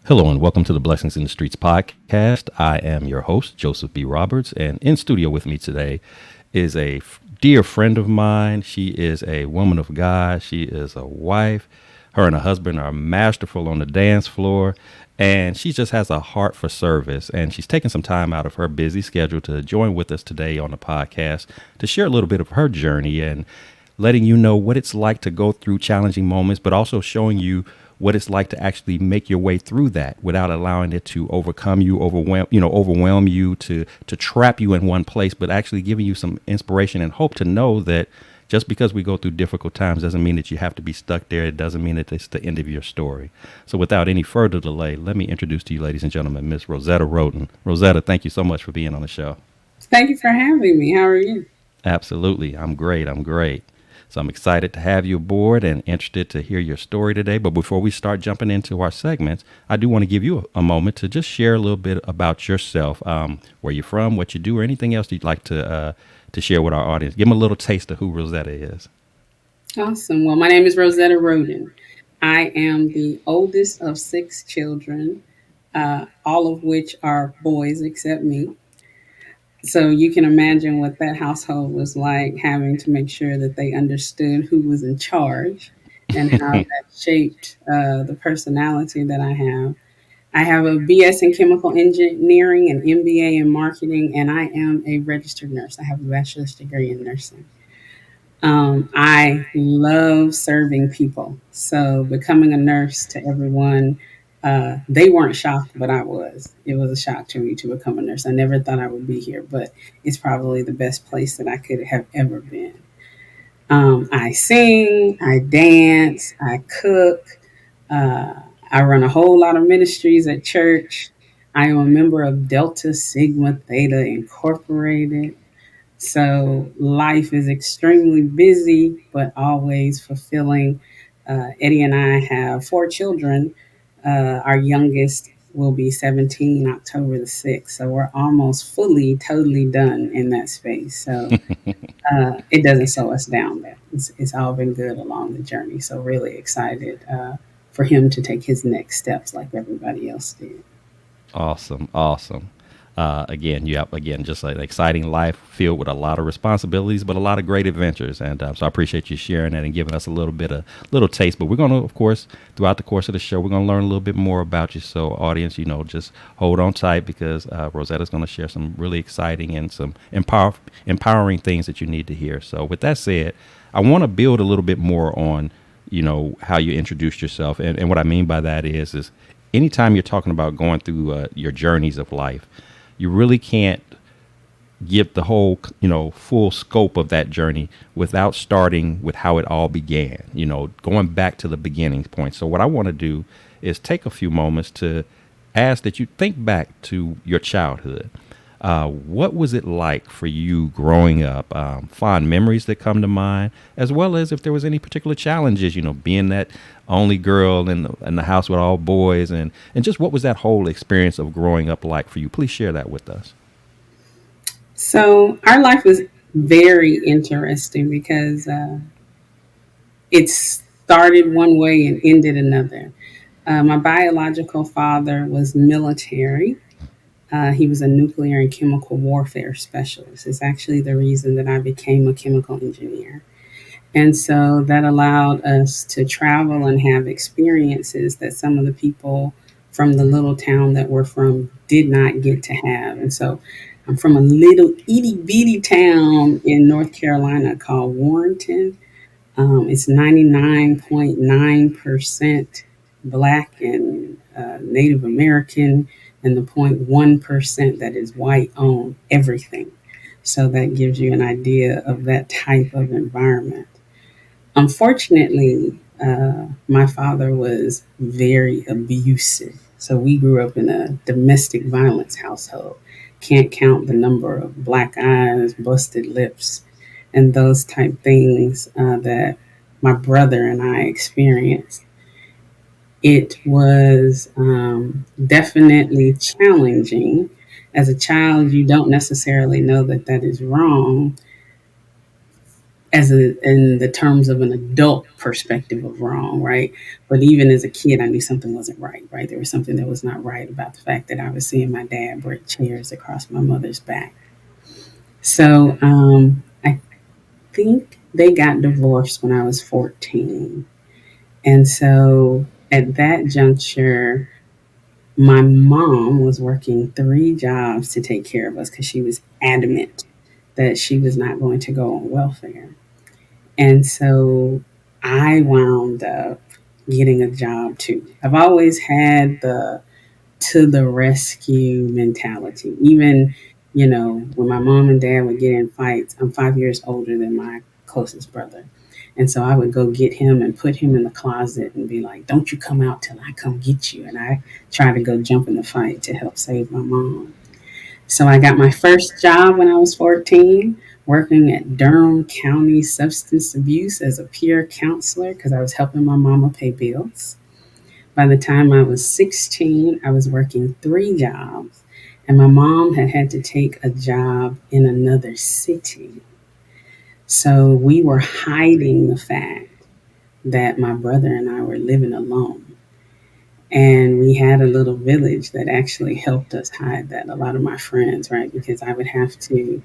Hello and welcome to the Blessings in the Streets podcast. I am your host, Joseph B. Roberts, and in studio with me today is a dear friend of mine. She is a woman of God. She is a wife. Her and her husband are masterful on the dance floor, and she just has a heart for service. And she's taken some time out of her busy schedule to join with us today on the podcast to share a little bit of her journey and letting you know what it's like to go through challenging moments, but also showing you what it's like to actually make your way through that without allowing it to overcome you, overwhelm you, to trap you in one place, but actually giving you some inspiration and hope to know that just because we go through difficult times doesn't mean that you have to be stuck there. It doesn't mean that it's the end of your story. So without any further delay, let me introduce to you, ladies and gentlemen, Miss Rosetta Roden. Rosetta, thank you so much for being on the show. Thank you for having me. How are you? Absolutely. I'm great. I'm great. So I'm excited to have you aboard and interested to hear your story today. But before we start jumping into our segments, I do want to give you a moment to just share a little bit about yourself, where you're from, what you do, or anything else you'd like to share with our audience. Give them a little taste of who Rosetta is. Awesome. Well, my name is Rosetta Roden. I am the oldest of six children, all of which are boys except me. So you can imagine what that household was like, having to make sure that they understood who was in charge and how that shaped the personality that I have. I have a BS in chemical engineering and MBA in marketing, and I am a registered nurse. I have a bachelor's degree in nursing. I love serving people. So becoming a nurse to everyone, they weren't shocked, but I was. It was a shock to me to become a nurse. I never thought I would be here, but it's probably the best place that I could have ever been. I sing, I dance, I cook, uh, I run a whole lot of ministries at church. I am a member of Delta Sigma Theta Incorporated. So life is extremely busy, but always fulfilling. Eddie and I have four children. Our youngest will be 17 October the 6th. So we're almost fully, totally done in that space. So it doesn't slow us down there. It's all been good along the journey. So really excited for him to take his next steps like everybody else did. Awesome, awesome. Again, you have again just like an exciting life filled with a lot of responsibilities, but a lot of great adventures. And so I appreciate you sharing that and giving us a little taste. But we're going to, of course, throughout the course of the show, we're going to learn a little bit more about you. So, audience, just hold on tight because Rosetta's going to share some really exciting and some empowering things that you need to hear. So, with that said, I want to build a little bit more on how you introduced yourself, and what I mean by that is anytime you're talking about going through your journeys of life, you really can't give the whole full scope of that journey without starting with how it all began, going back to the beginning point. So what I want to do is take a few moments to ask that you think back to your childhood. What was it like for you growing up? Fond memories that come to mind, as well as if there was any particular challenges, being that only girl in the house with all boys, and just what was that whole experience of growing up like for you? Please share that with us. So our life was very interesting because it started one way and ended another. My biological father was military. He was a nuclear and chemical warfare specialist. It's actually the reason that I became a chemical engineer. And so that allowed us to travel and have experiences that some of the people from the little town that we're from did not get to have. And so I'm from a little itty bitty town in North Carolina called Warrenton. It's 99.9% Black and Native American, and the 0.1% that is white owned everything. So that gives you an idea of that type of environment. Unfortunately, my father was very abusive. So we grew up in a domestic violence household. Can't count the number of black eyes, busted lips, and those type things that my brother and I experienced. It was definitely challenging. As a child, you don't necessarily know that that is wrong. as in the terms of an adult perspective of wrong, right? But even as a kid, I knew something wasn't right, right? There was something that was not right about the fact that I was seeing my dad break chairs across my mother's back. So I think they got divorced when I was 14. And so at that juncture, my mom was working three jobs to take care of us because she was adamant that she was not going to go on welfare. And so I wound up getting a job too. I've always had the to the rescue mentality. Even, when my mom and dad would get in fights, I'm 5 years older than my closest brother. And so I would go get him and put him in the closet and be like, don't you come out till I come get you. And I try to go jump in the fight to help save my mom. So I got my first job when I was 14, working at Durham County Substance Abuse as a peer counselor because I was helping my mama pay bills. By the time I was 16, I was working three jobs, and my mom had to take a job in another city. So we were hiding the fact that my brother and I were living alone. And we had a little village that actually helped us hide that. A lot of my friends, right? Because I would have to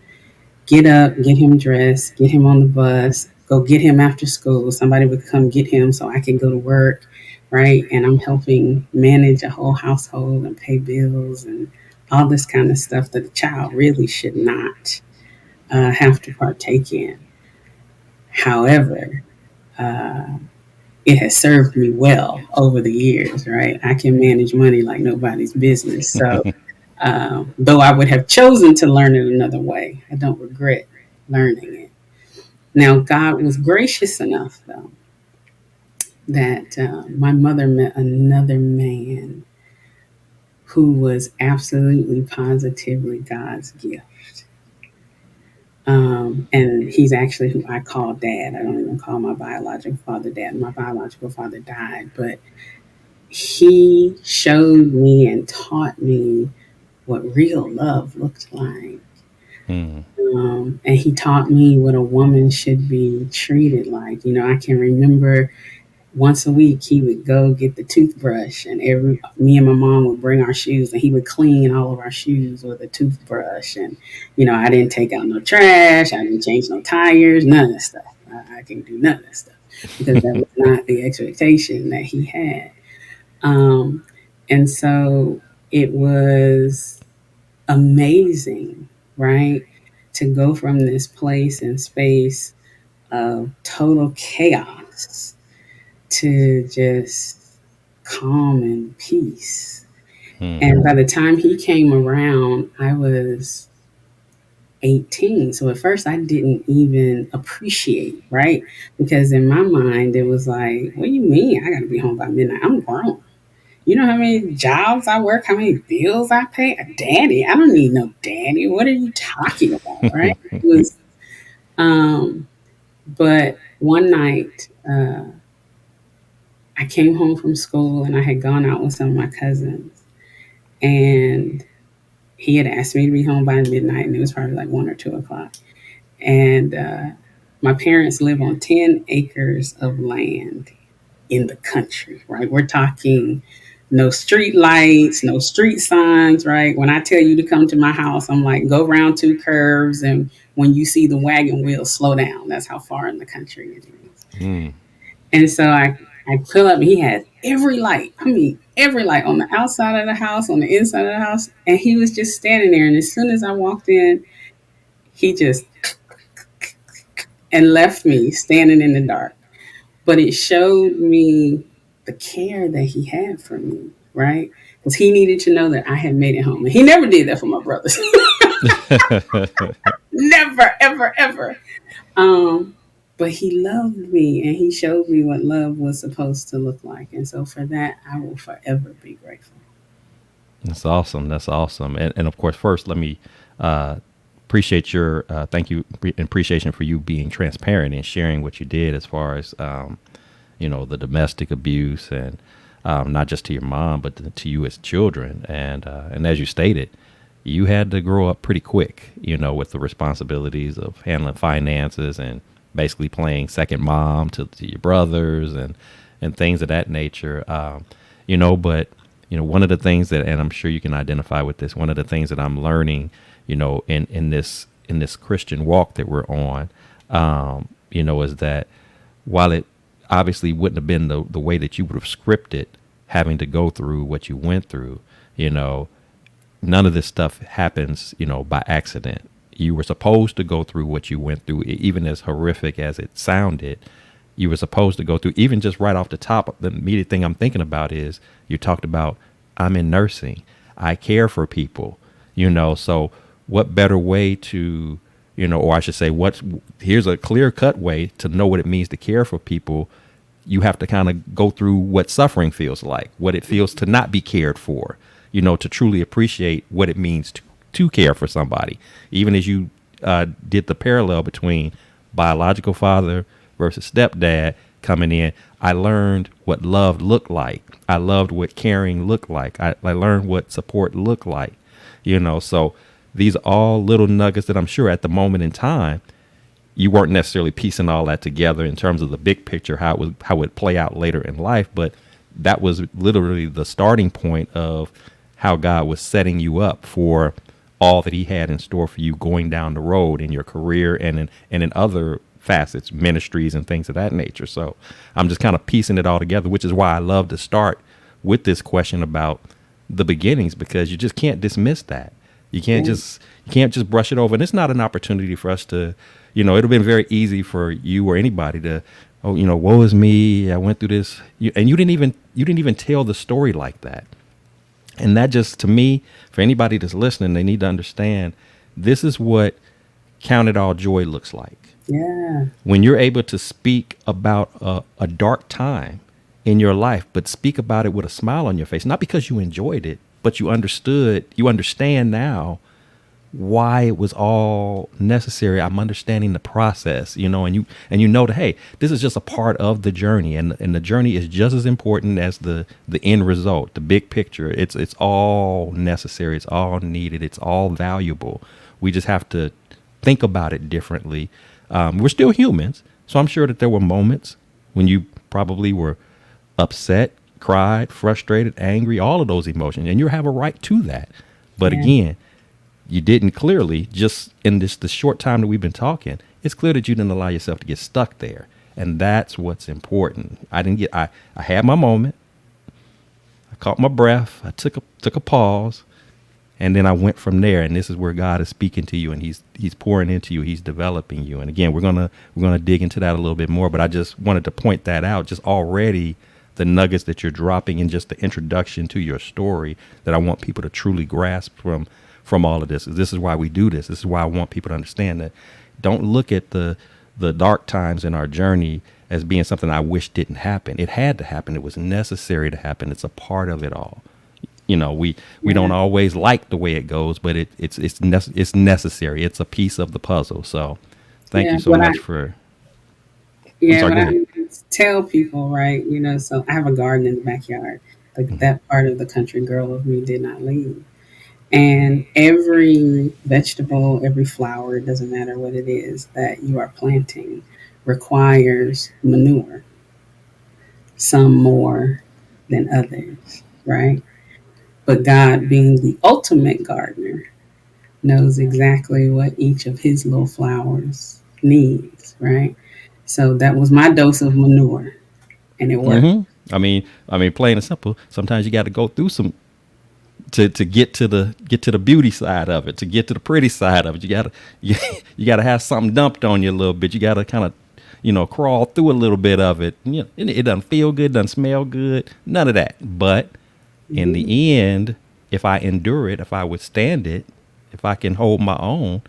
get up, get him dressed, get him on the bus, go get him after school. Somebody would come get him so I could go to work, right? And I'm helping manage a whole household and pay bills and all this kind of stuff that a child really should not have to partake in. However, uh, it has served me well over the years, right? I can manage money like nobody's business. So, though I would have chosen to learn it another way, I don't regret learning it. Now, God was gracious enough, though, that my mother met another man who was absolutely positively God's gift. And he's actually who I call dad. I don't even call my biological father dad. My biological father died, but he showed me and taught me what real love looked like. Hmm. And he taught me what a woman should be treated like. I can remember once a week he would go get the toothbrush, and me and my mom would bring our shoes, and he would clean all of our shoes with a toothbrush. And I didn't take out no trash, I didn't change no tires, none of that stuff. I can do none of that stuff because that was not the expectation that he had. Um, and so it was amazing, right? To go from this place and space of total chaos to just calm and peace. Hmm. And by the time he came around, I was 18. So at first, I didn't even appreciate, right? Because in my mind, it was like, what do you mean? I got to be home by midnight. I'm grown. You know how many jobs I work, how many bills I pay? A daddy. I don't need no daddy. What are you talking about, right? It was, um, but one night, I came home from school and I had gone out with some of my cousins, and he had asked me to be home by midnight, and it was probably like 1 or 2 o'clock. And my parents live on 10 acres of land in the country, right? We're talking no street lights, no street signs, right? When I tell you to come to my house, I'm like, go around two curves, and when you see the wagon wheel, slow down. That's how far in the country it is. Hmm. And so I pull up, and he had every light. I mean, every light on the outside of the house, on the inside of the house. And he was just standing there. And as soon as I walked in, he just and left me standing in the dark. But it showed me the care that he had for me, right? Because he needed to know that I had made it home. And he never did that for my brothers. Never, ever, ever. Um, but he loved me and he showed me what love was supposed to look like. And so for that, I will forever be grateful. That's awesome. That's awesome. And of course, first, let me uh, appreciate your thank you and appreciation for you being transparent and sharing what you did as far as the domestic abuse and not just to your mom but to you as children. And as you stated, you had to grow up pretty quick, with the responsibilities of handling finances and basically playing second mom to your brothers and things of that nature. But one of the things that, and I'm sure you can identify with this, one of the things that I'm learning, in this Christian walk that we're on, is that while it obviously wouldn't have been the way that you would have scripted having to go through what you went through, none of this stuff happens, by accident. You were supposed to go through what you went through, even as horrific as it sounded. You were supposed to go through, even just right off the top. The immediate thing I'm thinking about is you talked about, I'm in nursing. I care for people, so what better way to, or I should say, here's a clear cut way to know what it means to care for people. You have to kind of go through what suffering feels like, what it feels to not be cared for, to truly appreciate what it means to care for somebody. Even as you did the parallel between biological father versus stepdad coming in, I learned what love looked like. I loved what caring looked like. I learned what support looked like, so these are all little nuggets that I'm sure at the moment in time, you weren't necessarily piecing all that together in terms of the big picture, how it would play out later in life. But that was literally the starting point of how God was setting you up for all that he had in store for you going down the road in your career and in other facets, ministries and things of that nature. So I'm just kind of piecing it all together, which is why I love to start with this question about the beginnings, because you just can't dismiss that. You can't just brush it over. And it's not an opportunity for us to, it'd have been very easy for you or anybody to, woe is me, I went through this. And you didn't even tell the story like that. And that just, to me, for anybody that's listening, they need to understand this is what count it all joy looks like. Yeah. When you're able to speak about a dark time in your life, but speak about it with a smile on your face, not because you enjoyed it, but you understand now why it was all necessary. I'm understanding the process, and you know that, hey, this is just a part of the journey, and the journey is just as important as the end result, the big picture. It's all necessary. It's all needed. It's all valuable. We just have to think about it differently. We're still humans. So I'm sure that there were moments when you probably were upset, cried, frustrated, angry, all of those emotions. And you have a right to that. But again, you didn't clearly, just in the short time that we've been talking, it's clear that you didn't allow yourself to get stuck there. And that's what's important. I had my moment. I caught my breath. I took a pause. And then I went from there, and this is where God is speaking to you, and He's pouring into you. He's developing you. And again, we're gonna dig into that a little bit more. But I just wanted to point that out. Just already, the nuggets that you're dropping in just the introduction to your story, that I want people to truly grasp from all of this. This is why we do this. This is why I want people to understand that. Don't look at the dark times in our journey as being something I wish didn't happen. It had to happen. It was necessary to happen. It's a part of it all. We don't always like the way it goes, but it's necessary. It's a piece of the puzzle. So thank you so much for. I'm sorry, When go ahead. I tell people, right, so I have a garden in the backyard. That part of the country girl of me did not leave. And every vegetable, every flower, it doesn't matter what it is that you are planting, requires manure, some more than others, right? But God, being the ultimate gardener, knows exactly what each of his little flowers needs, right? So that was my dose of manure, and it worked. I mean, plain and simple. Sometimes you got to go through some to get to the beauty side of it, to get to the pretty side of it. You gotta have something dumped on you a little bit. You gotta kind of crawl through a little bit of it. It doesn't feel good, doesn't smell good, none of that. But in Mhm. the end, if I endure it, if I withstand it, if I can hold my own,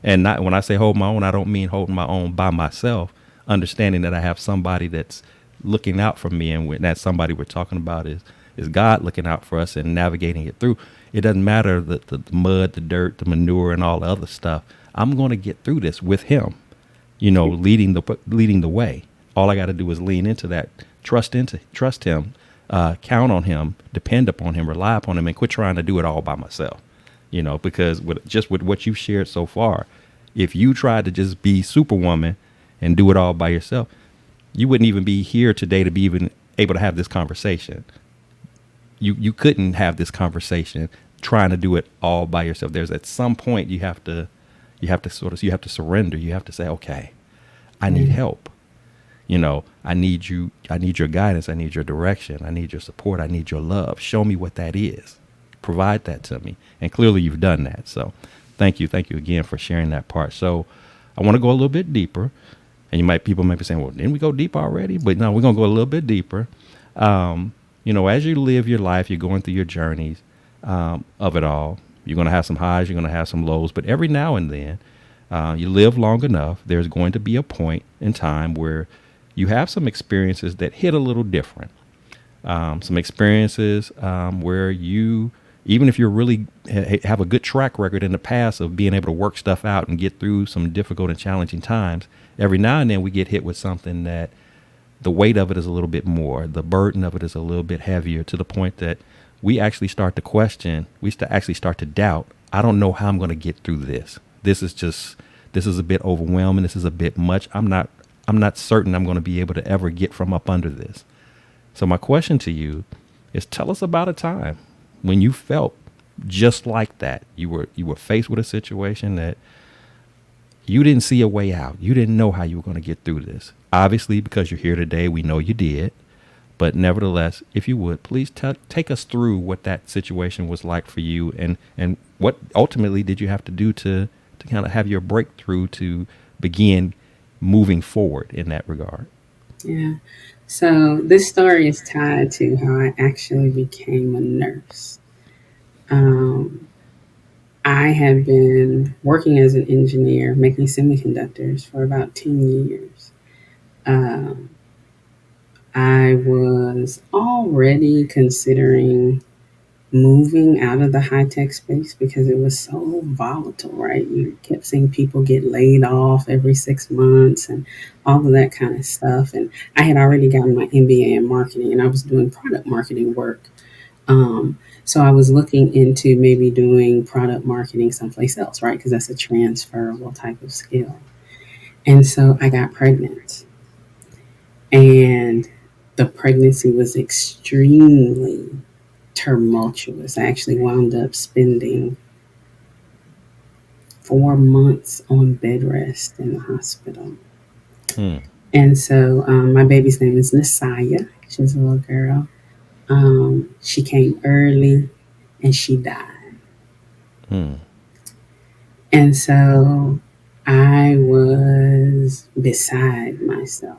and not when I say hold my own, I don't mean holding my own by myself, understanding that I have somebody that's looking out for me, and when that somebody we're talking about is God looking out for us and navigating it through. It doesn't matter the mud, the dirt, the manure, and all the other stuff. I'm going to get through this with Him, leading the way. All I got to do is lean into that, trust Him, count on Him, depend upon Him, rely upon Him, and quit trying to do it all by myself. Because with what you've shared so far, if you tried to just be Superwoman and do it all by yourself, you wouldn't even be here today to be even able to have this conversation. You couldn't have this conversation trying to do it all by yourself. There's at some point you have to surrender. You have to say, okay, I need Yeah. help. I need your guidance. I need your direction. I need your support. I need your love. Show me what that is. Provide that to me. And clearly you've done that. So thank you. Thank you again for sharing that part. So I want to go a little bit deeper. And people might be saying, well, didn't we go deep already? But no, we're going to go a little bit deeper. As you live your life, you're going through your journeys of it all. You're going to have some highs, you're going to have some lows, but every now and then, you live long enough, there's going to be a point in time where you have some experiences that hit a little different. Some experiences where even if you're really have a good track record in the past of being able to work stuff out and get through some difficult and challenging times, every now and then we get hit with something that the weight of it is a little bit more, the burden of it is a little bit heavier, to the point that we actually start to question, actually start to doubt, I don't know how I'm going to get through this. This is a bit overwhelming. This is a bit much. I'm not certain I'm going to be able to ever get from up under this. So my question to you is, tell us about a time when you felt just like that. You were faced with a situation that you didn't see a way out. You didn't know how you were going to get through this. Obviously, because you're here today, we know you did. But nevertheless, if you would, please take us through what that situation was like for you, and what ultimately did you have to do to kind of have your breakthrough to begin moving forward in that regard. Yeah. So this story is tied to how I actually became a nurse. Um, I have been working as an engineer making semiconductors for about 10 years. Um, I was already considering moving out of the high tech space because it was so volatile, right? You kept seeing people get laid off every 6 months and all of that kind of stuff. And I had already gotten my MBA in marketing and I was doing product marketing work. So I was looking into maybe doing product marketing someplace else, right? Because that's a transferable type of skill. And so I got pregnant, and the pregnancy was extremely tumultuous. I actually wound up spending 4 months on bed rest in the hospital. Hmm. And so my baby's name is Nasiah. She's a little girl. She came early and she died. Hmm. And so I was beside myself,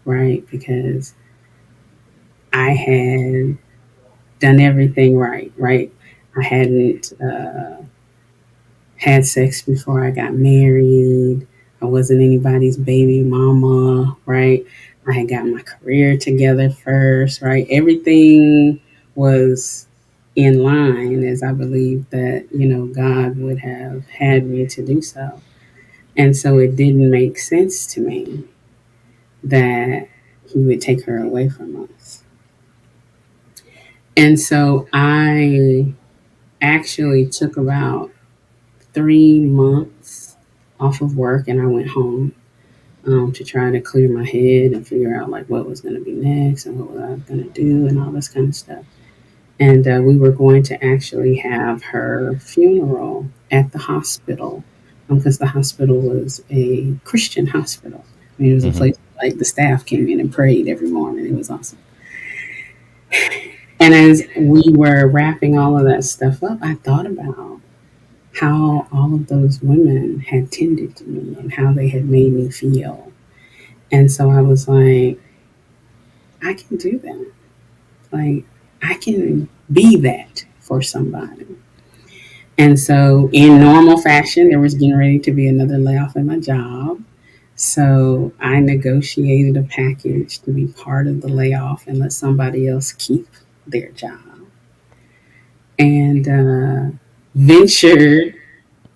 right? Because I had done everything right, right? I hadn't had sex before I got married. I wasn't anybody's baby mama, right? I had gotten my career together first, right? Everything was in line as I believe that, God would have had me to do so. And so it didn't make sense to me that he would take her away from us. And so I actually took about 3 months off of work and I went home to try to clear my head and figure out like what was going to be next and what was I going to do and all this kind of stuff. And we were going to actually have her funeral at the hospital because the hospital was a Christian hospital. I mean, it was a Mm-hmm. place like the staff came in and prayed every morning. It was awesome. And as we were wrapping all of that stuff up, I thought about how all of those women had tended to me and how they had made me feel. And so I was like, I can do that. Like, I can be that for somebody. And so, in normal fashion, there was getting ready to be another layoff in my job. So, I negotiated a package to be part of the layoff and let somebody else keep their job. And ventured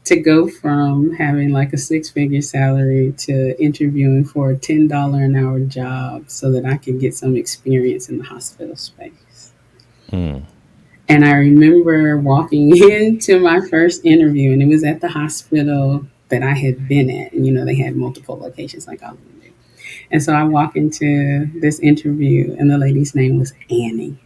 to go from having like a six-figure salary to interviewing for a $10 an hour job so that I could get some experience in the hospital space. Hmm. And I remember walking into my first interview, and it was at the hospital. that I had been at. And, they had multiple locations like all of them do. And so I walk into this interview, and the lady's name was Annie.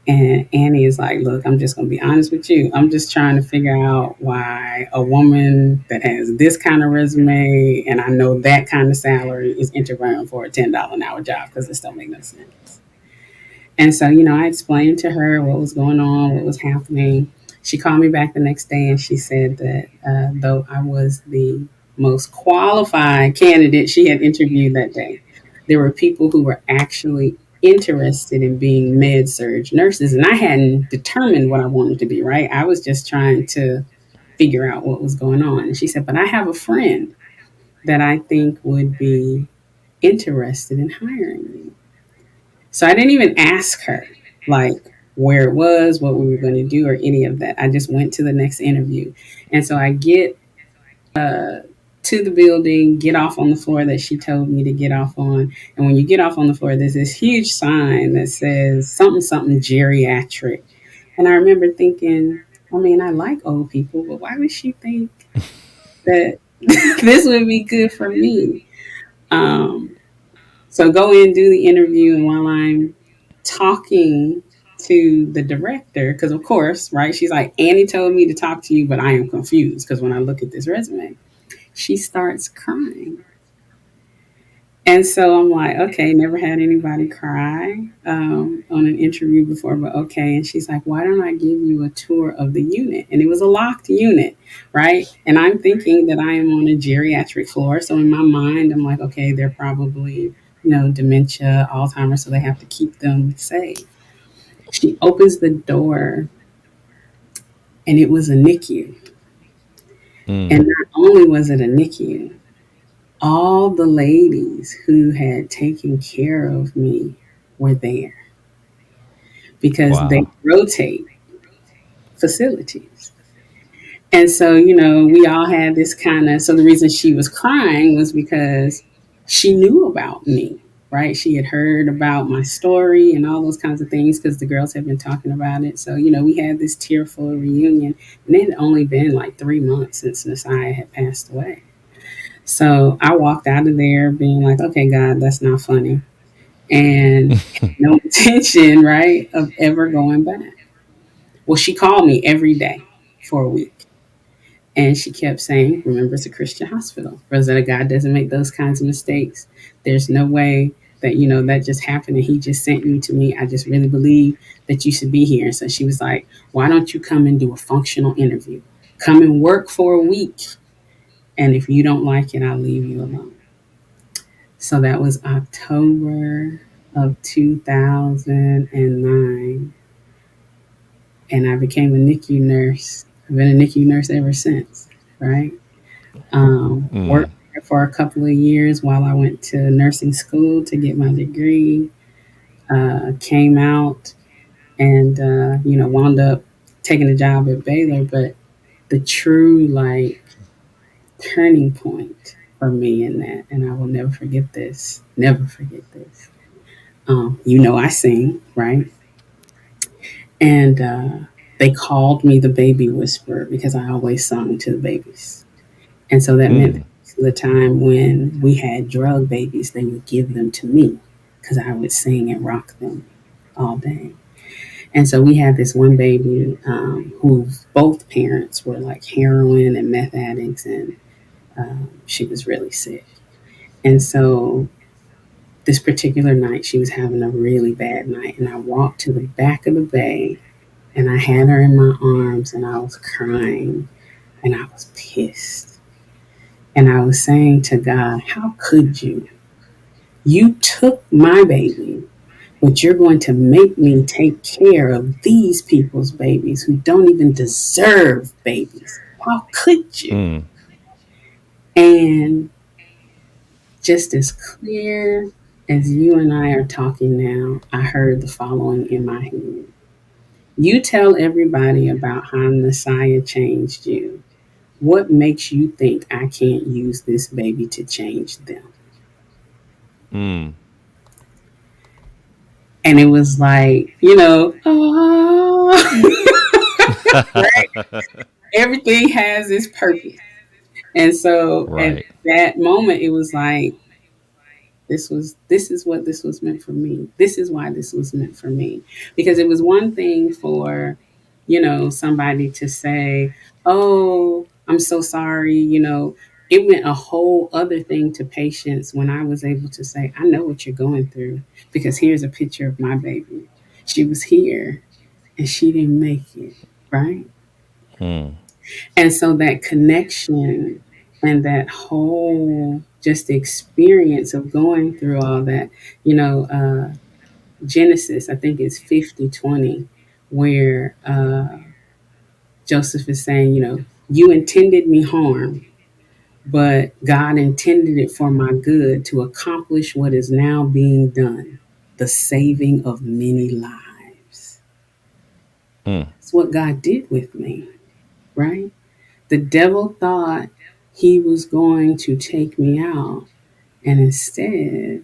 And Annie is like, look, I'm just going to be honest with you. I'm just trying to figure out why a woman that has this kind of resume and I know that kind of salary is interviewing for a $10 an hour job because this don't make no sense. And so, I explained to her what was going on, what was happening. She called me back the next day and she said that though I was the most qualified candidate she had interviewed that day, there were people who were actually interested in being med surge nurses. And I hadn't determined what I wanted to be, right? I was just trying to figure out what was going on. And she said, but I have a friend that I think would be interested in hiring you. So I didn't even ask her like where it was, what we were going to do, or any of that. I just went to the next interview. And so I get to the building, get off on the floor that she told me to get off on. And when you get off on the floor, there's this huge sign that says something, something geriatric. And I remember thinking, I mean, I like old people, but why would she think that this would be good for me? Um, So go in, do the interview, and while I'm talking to the director, because of course, right, she's like, Annie told me to talk to you, but I am confused because when I look at this resume, she starts crying. And so I'm like, okay, never had anybody cry on an interview before, but okay. And she's like, why don't I give you a tour of the unit? And it was a locked unit, right? And I'm thinking that I am on a geriatric floor. So in my mind, I'm like, okay, they're probably, dementia, Alzheimer's, so they have to keep them safe. She opens the door and it was a NICU. And Mm. not only was it a NICU, all the ladies who had taken care of me were there because they Wow. rotate facilities. And so, we all had this kind of, so the reason she was crying was because she knew about me, right? She had heard about my story and all those kinds of things because the girls had been talking about it. So, we had this tearful reunion, and it had only been like 3 months since Nasai had passed away. So I walked out of there being like, okay, God, that's not funny. And had no intention, right, of ever going back. Well, she called me every day for a week. And she kept saying, remember, it's a Christian hospital. Rosetta, God doesn't make those kinds of mistakes. There's no way that, that just happened and he just sent you to me. I just really believe that you should be here. And so she was like, why don't you come and do a functional interview? Come and work for a week. And if you don't like it, I'll leave you alone. So that was October of 2009. And I became a NICU nurse. I've been a NICU nurse ever since, right? Mm. Worked there for a couple of years while I went to nursing school to get my degree. Came out and, wound up taking a job at Baylor. But the true, like, turning point for me in that, and I will never forget this, never forget this. I sing, right? And they called me the baby whisperer because I always sung to the babies. And so that meant Mm. that the time when we had drug babies, they would give them to me because I would sing and rock them all day. And so we had this one baby whose both parents were like heroin and meth addicts, and she was really sick. And so this particular night, she was having a really bad night. And I walked to the back of the bay and I had her in my arms and I was crying and I was pissed. And I was saying to God, how could you? You took my baby, but you're going to make me take care of these people's babies who don't even deserve babies. How could you? Mm. And just as clear as you and I are talking now, I heard the following in my head. You tell everybody about how Messiah changed you. What makes you think I can't use this baby to change them? Mm. And it was like, oh, right? Everything has its purpose. And so at Right. that moment, it was like, this is what this was meant for me. This is why this was meant for me. Because it was one thing for, somebody to say, "Oh, I'm so sorry," it went a whole other thing to patience when I was able to say, "I know what you're going through because here's a picture of my baby. She was here and she didn't make it." Right? Hmm. And so that connection and that whole just experience of going through all that, Genesis, I think it's 50:20, where Joseph is saying, you intended me harm, but God intended it for my good to accomplish what is now being done, the saving of many lives. Hmm. That's what God did with me, right? The devil thought he was going to take me out, and instead,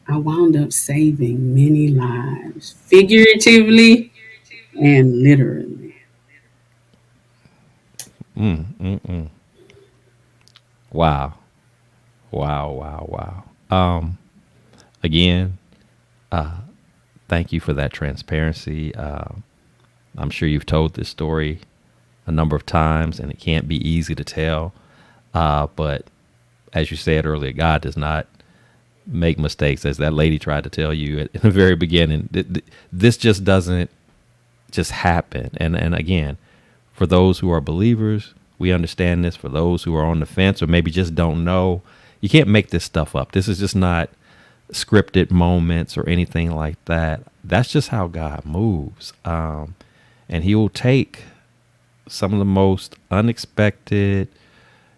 I wound up saving many lives, figuratively and literally. Wow. Wow. Wow. Again, thank you for that transparency. I'm sure you've told this story a number of times, and it can't be easy to tell. But as you said earlier, God does not make mistakes. As that lady tried to tell you in the very beginning, this just doesn't just happen. And again, for those who are believers, we understand this. For those who are on the fence or maybe just don't know, you can't make this stuff up. This is just not scripted moments or anything like that. That's just how God moves. And he will take some of the most unexpected,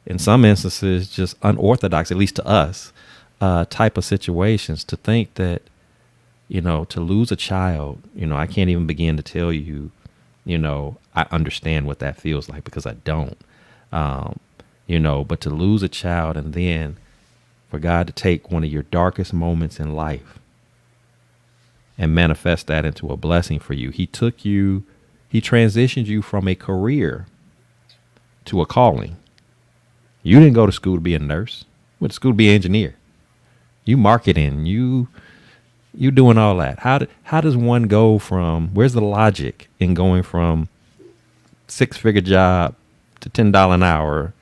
in some instances, just unorthodox, at least to us, type of situations. To think that, to lose a child, I can't even begin to tell you, I understand what that feels like because I don't. Um, but to lose a child and then for God to take one of your darkest moments in life and manifest that into a blessing for you. He transitioned you from a career to a calling. You didn't go to school to be a nurse. You went to school to be an engineer. You marketing, you doing all that. How does one go from, where's the logic in going from six-figure job to $10 an hour,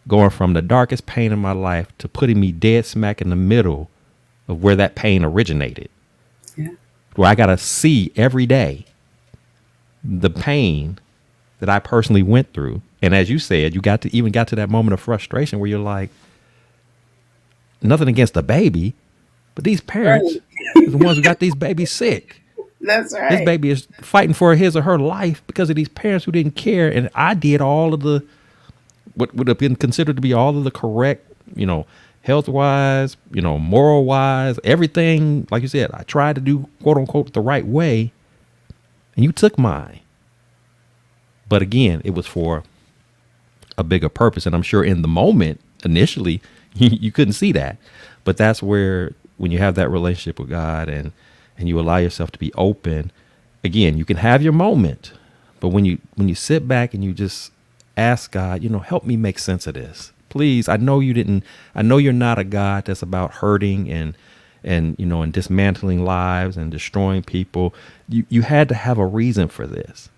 going from the darkest pain in my life to putting me dead smack in the middle of where that pain originated, Yeah. where I got to see every day the pain that I personally went through. And as you said, you got to that moment of frustration where you're like, nothing against the baby, but these parents Right. are the ones who got these babies sick. That's This right. baby is fighting for his or her life because of these parents who didn't care. And I did all of the, what would have been considered to be all of the correct, health wise, moral wise, everything. Like you said, I tried to do quote unquote the right way, and you took mine. But again, it was for a bigger purpose. And I'm sure in the moment, initially, you couldn't see that. But that's where, when you have that relationship with God and you allow yourself to be open, again, you can have your moment. But when you sit back and you just ask God, help me make sense of this. Please, I know you're not a God that's about hurting and dismantling lives and destroying people. You had to have a reason for this.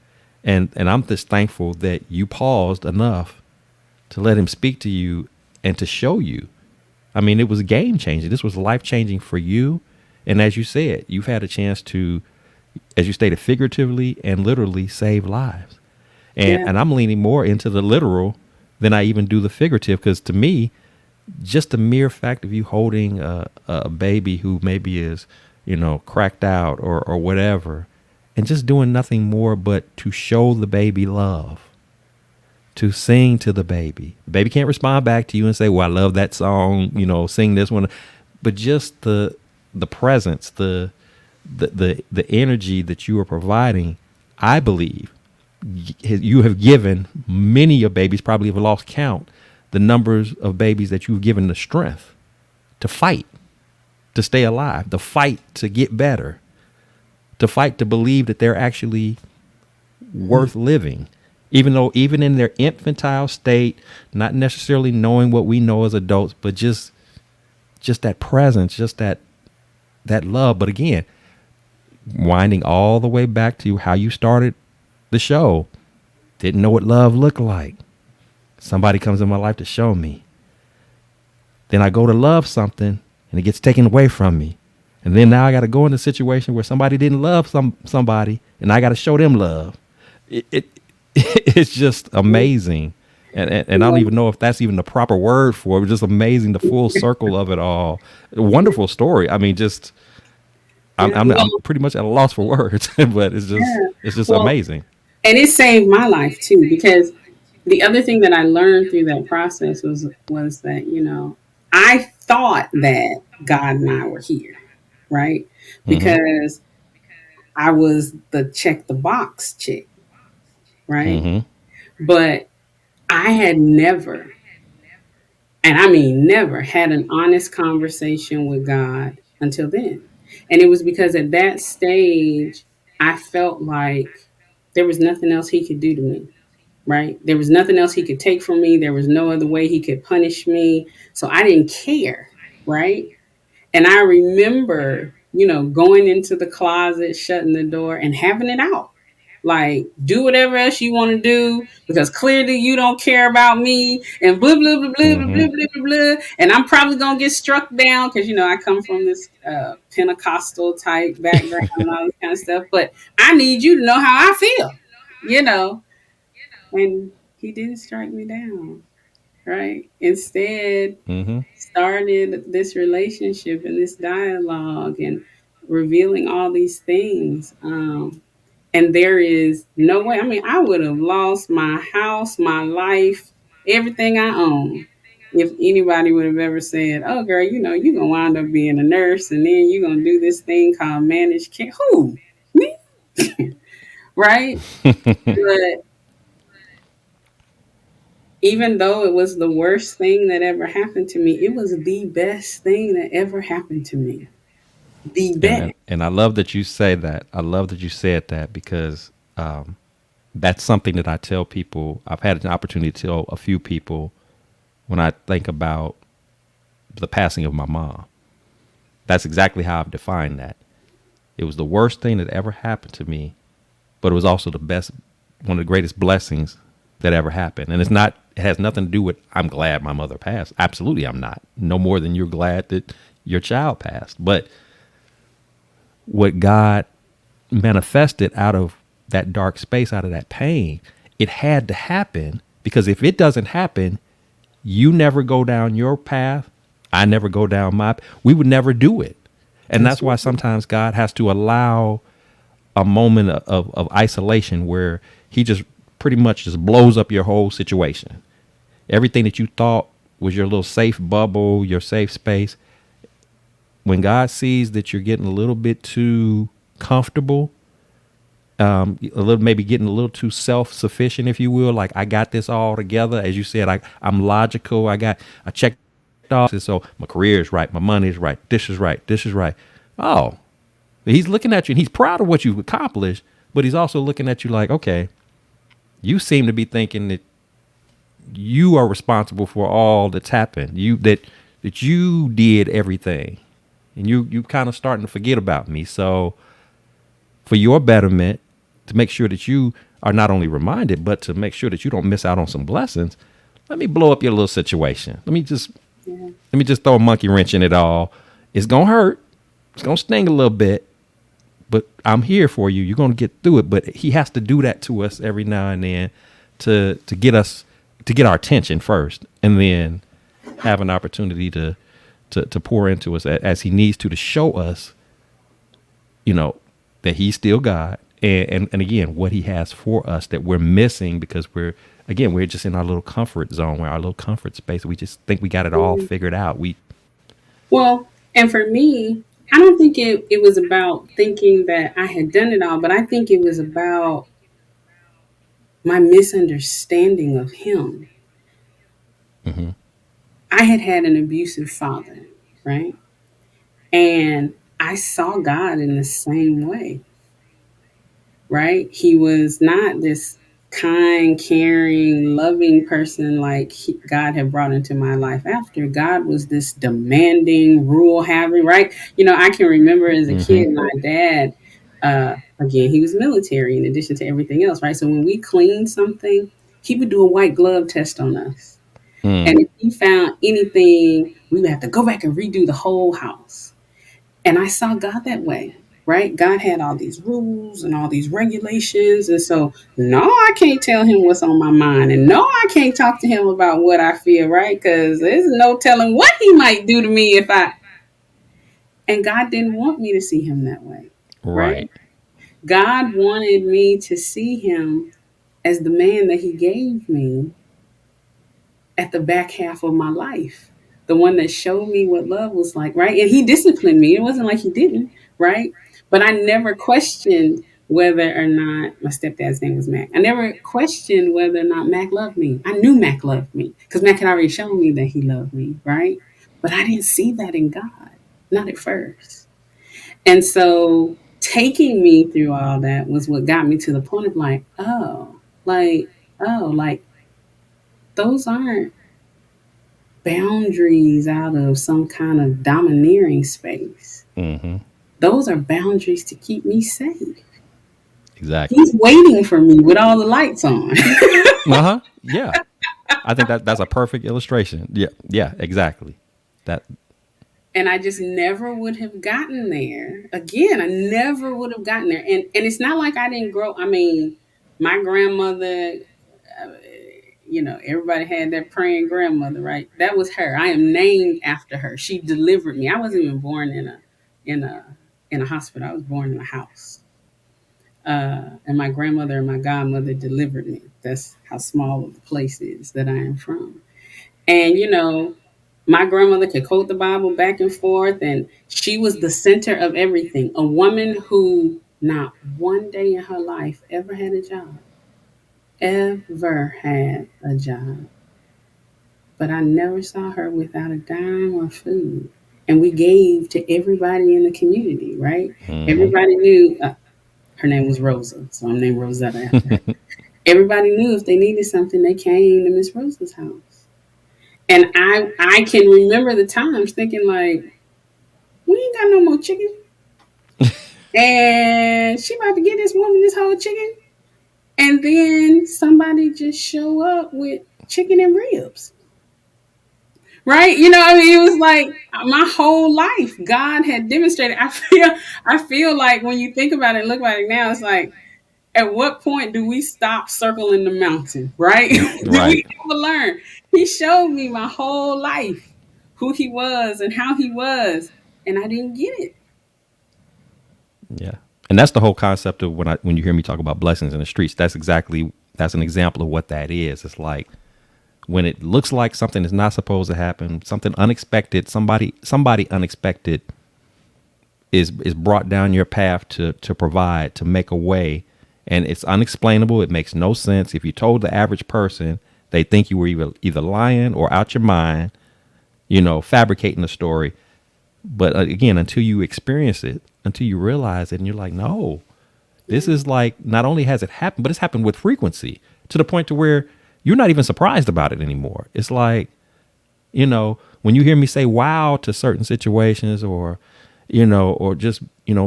And I'm just thankful that you paused enough to let him speak to you and to show you. I mean, it was game changing. This was life changing for you. And as you said, you've had a chance to, as you stated, figuratively and literally save lives. And Yeah. and I'm leaning more into the literal than I even do the figurative, because to me, just the mere fact of you holding a baby who maybe is, cracked out or whatever, and just doing nothing more but to show the baby love, to sing to the baby. The baby can't respond back to you and say, "Well, I love that song," sing this one, but just the presence, the energy that you are providing, I believe you have given many of babies, probably have lost count, the numbers of babies that you've given the strength to fight, to stay alive, to fight, to get better, to fight, to believe that they're actually worth living. Even though, even in their infantile state, not necessarily knowing what we know as adults, but just that presence, just that love. But again, winding all the way back to how you started the show, didn't know what love looked like. Somebody comes in my life to show me. Then I go to love something and it gets taken away from me. And then now I got to go in a situation where somebody didn't love somebody and I got to show them love. It it's just amazing. And I don't even know if that's even the proper word for it. It's just amazing, the full circle of it all. A wonderful story. I mean, just Yeah. I'm Well, pretty much at a loss for words, but yeah. it's just Well, amazing. and it saved my life too, because the other thing that I learned through that process was that, I thought that God and I were here, right? Mm-hmm. Because I was the check the box chick, right? Mm-hmm. But I had never, and I mean never, had an honest conversation with God until then. And it was because at that stage, I felt like there was nothing else he could do to me, right? There was nothing else he could take from me. There was no other way he could punish me. So I didn't care, right? And I remember, going into the closet, shutting the door, and having it out. Like, do whatever else you want to do because clearly you don't care about me, and blah, blah, blah, blah, blah, Mm-hmm. blah, blah, blah, blah. And I'm probably going to get struck down because, I come from this Pentecostal type background and all this kind of stuff. But I need you to know how I feel, you know. And he didn't strike me down, right? Instead, Mm-hmm. started this relationship and this dialogue and revealing all these things. And there is no way. I mean, I would have lost my house, my life, everything I own if anybody would have ever said, "Oh, girl, you're gonna wind up being a nurse, and then you're gonna do this thing called managed care." Who? Me? Right? But even though it was the worst thing that ever happened to me, it was the best thing that ever happened to me. The best. And I love that you say that. I love that you said that because that's something that I tell people. I've had an opportunity to tell a few people when I think about the passing of my mom. That's exactly how I've defined that. It was the worst thing that ever happened to me, but it was also the best, one of the greatest blessings that ever happened. And it has nothing to do with, I'm glad my mother passed. Absolutely, I'm not. No more than you're glad that your child passed. But what God manifested out of that dark space, out of that pain, it had to happen because if it doesn't happen, you never go down your path. I never go down my. We would never do it. And That's that's why right. sometimes God has to allow a moment of isolation where he just pretty much just blows up your whole situation. Everything that you thought was your little safe bubble, your safe space, when God sees that you're getting a little bit too comfortable, a little maybe getting a little too self-sufficient, if you will, like I got this all together. As you said, I'm logical. I checked off, so my career is right, my money is right, this is right, this is right. Oh, he's looking at you and he's proud of what you've accomplished, but he's also looking at you like, okay, you seem to be thinking that you are responsible for all that's happened. That you did everything, and you kind of starting to forget about me. So for your betterment, to make sure that you are not only reminded, but to make sure that you don't miss out on some blessings, let me blow up your little situation. Yeah. Let me just throw a monkey wrench in it all. It's gonna hurt. It's gonna sting a little bit, but I'm here for you. You're gonna get through it. But he has to do that to us every now and then to get us to get our attention first, and then have an opportunity to pour into us as he needs to show us, you know, that he's still God. And again, what he has for us that we're missing because we're just in our little comfort zone, where our little comfort space. We just think we got it all Mhm. figured out. Well, and for me, I don't think it was about thinking that I had done it all, but I think it was about my misunderstanding of him. Hmm. I had had an abusive father, right? And I saw God in the same way, right? He was not this. kind, caring, loving person like God had brought into my life after. God was this demanding, rule having, right? I can remember as a Mm-hmm. kid, my dad, again, he was military in addition to everything else, right? So when we cleaned something, he would do a white glove test on us. Mm. And if he found anything, we would have to go back and redo the whole house. And I saw God that way, right? God had all these rules and all these regulations. And so, no, I can't tell him what's on my mind. And no, I can't talk to him about what I feel, right? Because there's no telling what he might do to me if I. And God didn't want me to see him that way, right? Right. God wanted me to see him as the man that he gave me at the back half of my life, the one that showed me what love was like, right? And he disciplined me. It wasn't like he didn't, right? But I never questioned whether or not my stepdad's name was Mac. I never questioned whether or not Mac loved me. I knew Mac loved me because Mac had already shown me that he loved me, right? But I didn't see that in God, not at first. And so taking me through all that was what got me to the point of like, those aren't boundaries out of some kind of domineering space. Mm-hmm. Those are boundaries to keep me safe. Exactly. He's waiting for me with all the lights on. Uh-huh. Yeah. I think that's a perfect illustration. Yeah. Yeah, exactly. That. And I just never would have gotten there. Again, I never would have gotten there. And it's not like I didn't grow. I mean, my grandmother, uh, everybody had that praying grandmother, right? That was her. I am named after her. She delivered me. I wasn't even born in a in a hospital. I was born in a house. And my grandmother and my godmother delivered me. That's how small of the place is that I am from. And my grandmother could quote the Bible back and forth, and she was the center of everything. A woman who not one day in her life ever had a job, ever had a job. But I never saw her without a dime or food. And we gave to everybody in the community, right? Mm-hmm. Everybody knew her name was Rosa, so I'm named Rosetta after her. Everybody knew if they needed something, they came to Miss Rosa's house. And I can remember the times thinking like, we ain't got no more chicken. And she about to get this woman this whole chicken. And then somebody just show up with chicken and ribs. Right? I mean, it was like my whole life, God had demonstrated. I feel like when you think about it and look about it now, it's like, at what point do we stop circling the mountain, right? Did Right. we ever learn? He showed me my whole life who he was and how he was, and I didn't get it. Yeah. And that's the whole concept of when you hear me talk about blessings in the streets, that's an example of what that is. It's like when it looks like something is not supposed to happen, something unexpected, somebody unexpected is brought down your path to provide, to make a way, and it's unexplainable. It makes no sense. If you told the average person, they think you were either lying or out your mind, fabricating a story. But again, until you experience it, until you realize it, and you're like, no, this Yeah, is like, not only has it happened, but it's happened with frequency to the point to where you're not even surprised about it anymore. It's like, when you hear me say wow to certain situations, or just,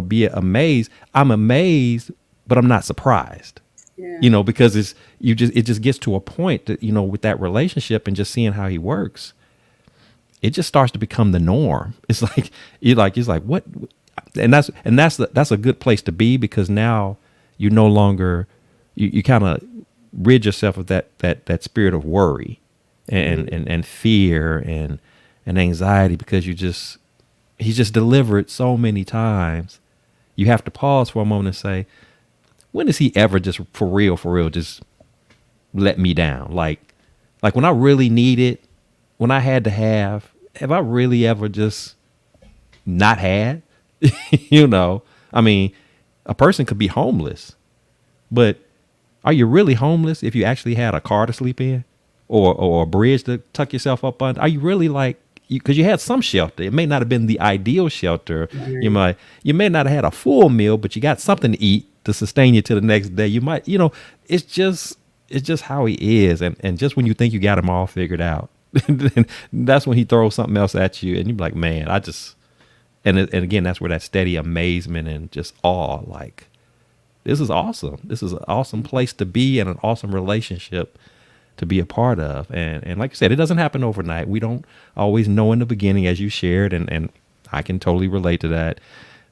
be amazed, I'm amazed, but I'm not surprised, yeah, because it just gets to a point that, with that relationship and just seeing how he works, it just starts to become the norm. It's like, it's like what, that's a good place to be, because now you no longer, you kind of rid yourself of that spirit of worry yeah, and fear and anxiety, because he's just delivered so many times. You have to pause for a moment and say, when does he ever just for real, just let me down? Like when I really need it, when I had to have I really ever just not had? you know, I mean, a person could be homeless, but are you really homeless if you actually had a car to sleep in, or a bridge to tuck yourself up on? Are you really like you? Because you had some shelter. It may not have been the ideal shelter. right. You may not have had a full meal, but you got something to eat to sustain you to the next day. You might, it's just it's just how he is. And just when you think you got him all figured out, then that's when he throws something else at you, and you're like, man, I just and again, that's where that steady amazement and just awe, like, this is awesome. This is an awesome place to be and an awesome relationship to be a part of. And like you said, it doesn't happen overnight. We don't always know in the beginning, as you shared, and I can totally relate to that.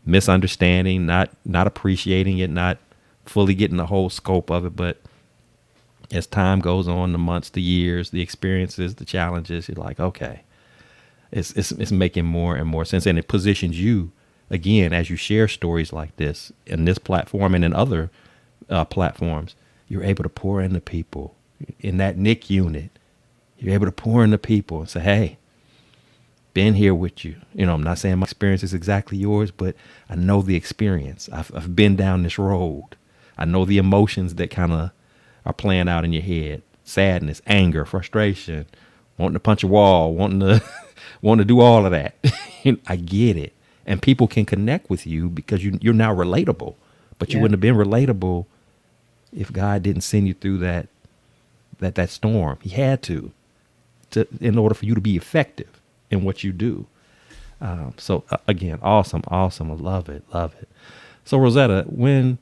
Misunderstanding, not appreciating it, not fully getting the whole scope of it. But as time goes on, the months, the years, the experiences, the challenges, you're like, okay, it's making more and more sense, and it positions you again as you share stories like this in this platform and in other platforms. You're able to pour into people in that Nick unit. You're able to pour into people and say, hey, been here with you. You know, I'm not saying my experience is exactly yours, but I know the experience. I've been down this road. I know the emotions that kind of are playing out in your head: sadness, anger, frustration, wanting to punch a wall, wanting to wanting to do all of that. I get it, and people can connect with you because you're now relatable. But you Yeah. wouldn't have been relatable if God didn't send you through that storm. He had to in order for you to be effective in what you do. So again, awesome, awesome. I love it, love it. So Rosetta, when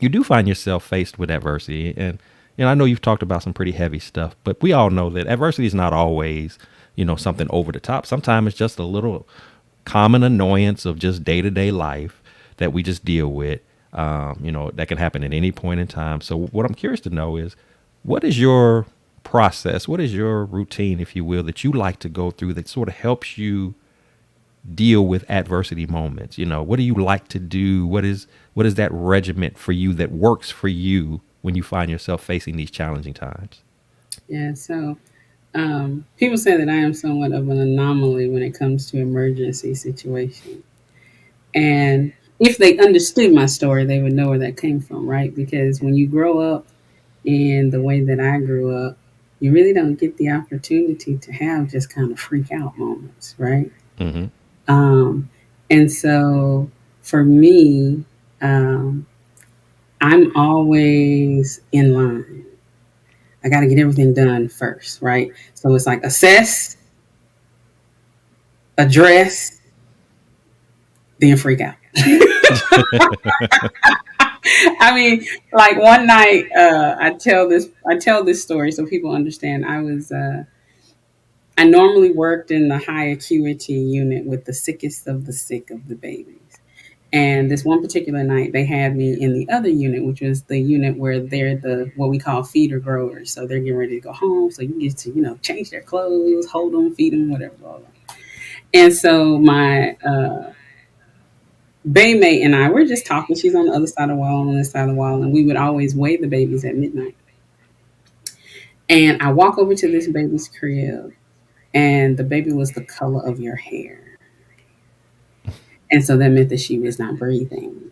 you do find yourself faced with adversity, and I know you've talked about some pretty heavy stuff, but we all know that adversity is not always, something over the top. Sometimes it's just a little common annoyance of just day to day life that we just deal with. That can happen at any point in time. So what I'm curious to know is, what is your process? What is your routine, if you will, that you like to go through that sort of helps you deal with adversity moments? What do you like to do? What is that regiment for you that works for you when you find yourself facing these challenging times? Yeah. So people say that I am somewhat of an anomaly when it comes to emergency situations. And if they understood my story, they would know where that came from, right? Because when you grow up in the way that I grew up, you really don't get the opportunity to have just kind of freak out moments, right? Mm-hmm. Um, and so for me, um, I'm always in line. I got to get everything done first, right? So it's like assess, address, then freak out. I mean, like one night, I tell this story so people understand. I normally worked in the high acuity unit with the sickest of the sick of the babies. And this one particular night, they had me in the other unit, which was the unit where they're the what we call feeder growers. So they're getting ready to go home. So you get to change their clothes, hold them, feed them, whatever. Blah, blah. And so my Baymate and I were just talking. She's on the other side of the wall, on this side of the wall, and we would always weigh the babies at midnight. And I walk over to this baby's crib, and the baby was the color of your hair. And so that meant that she was not breathing.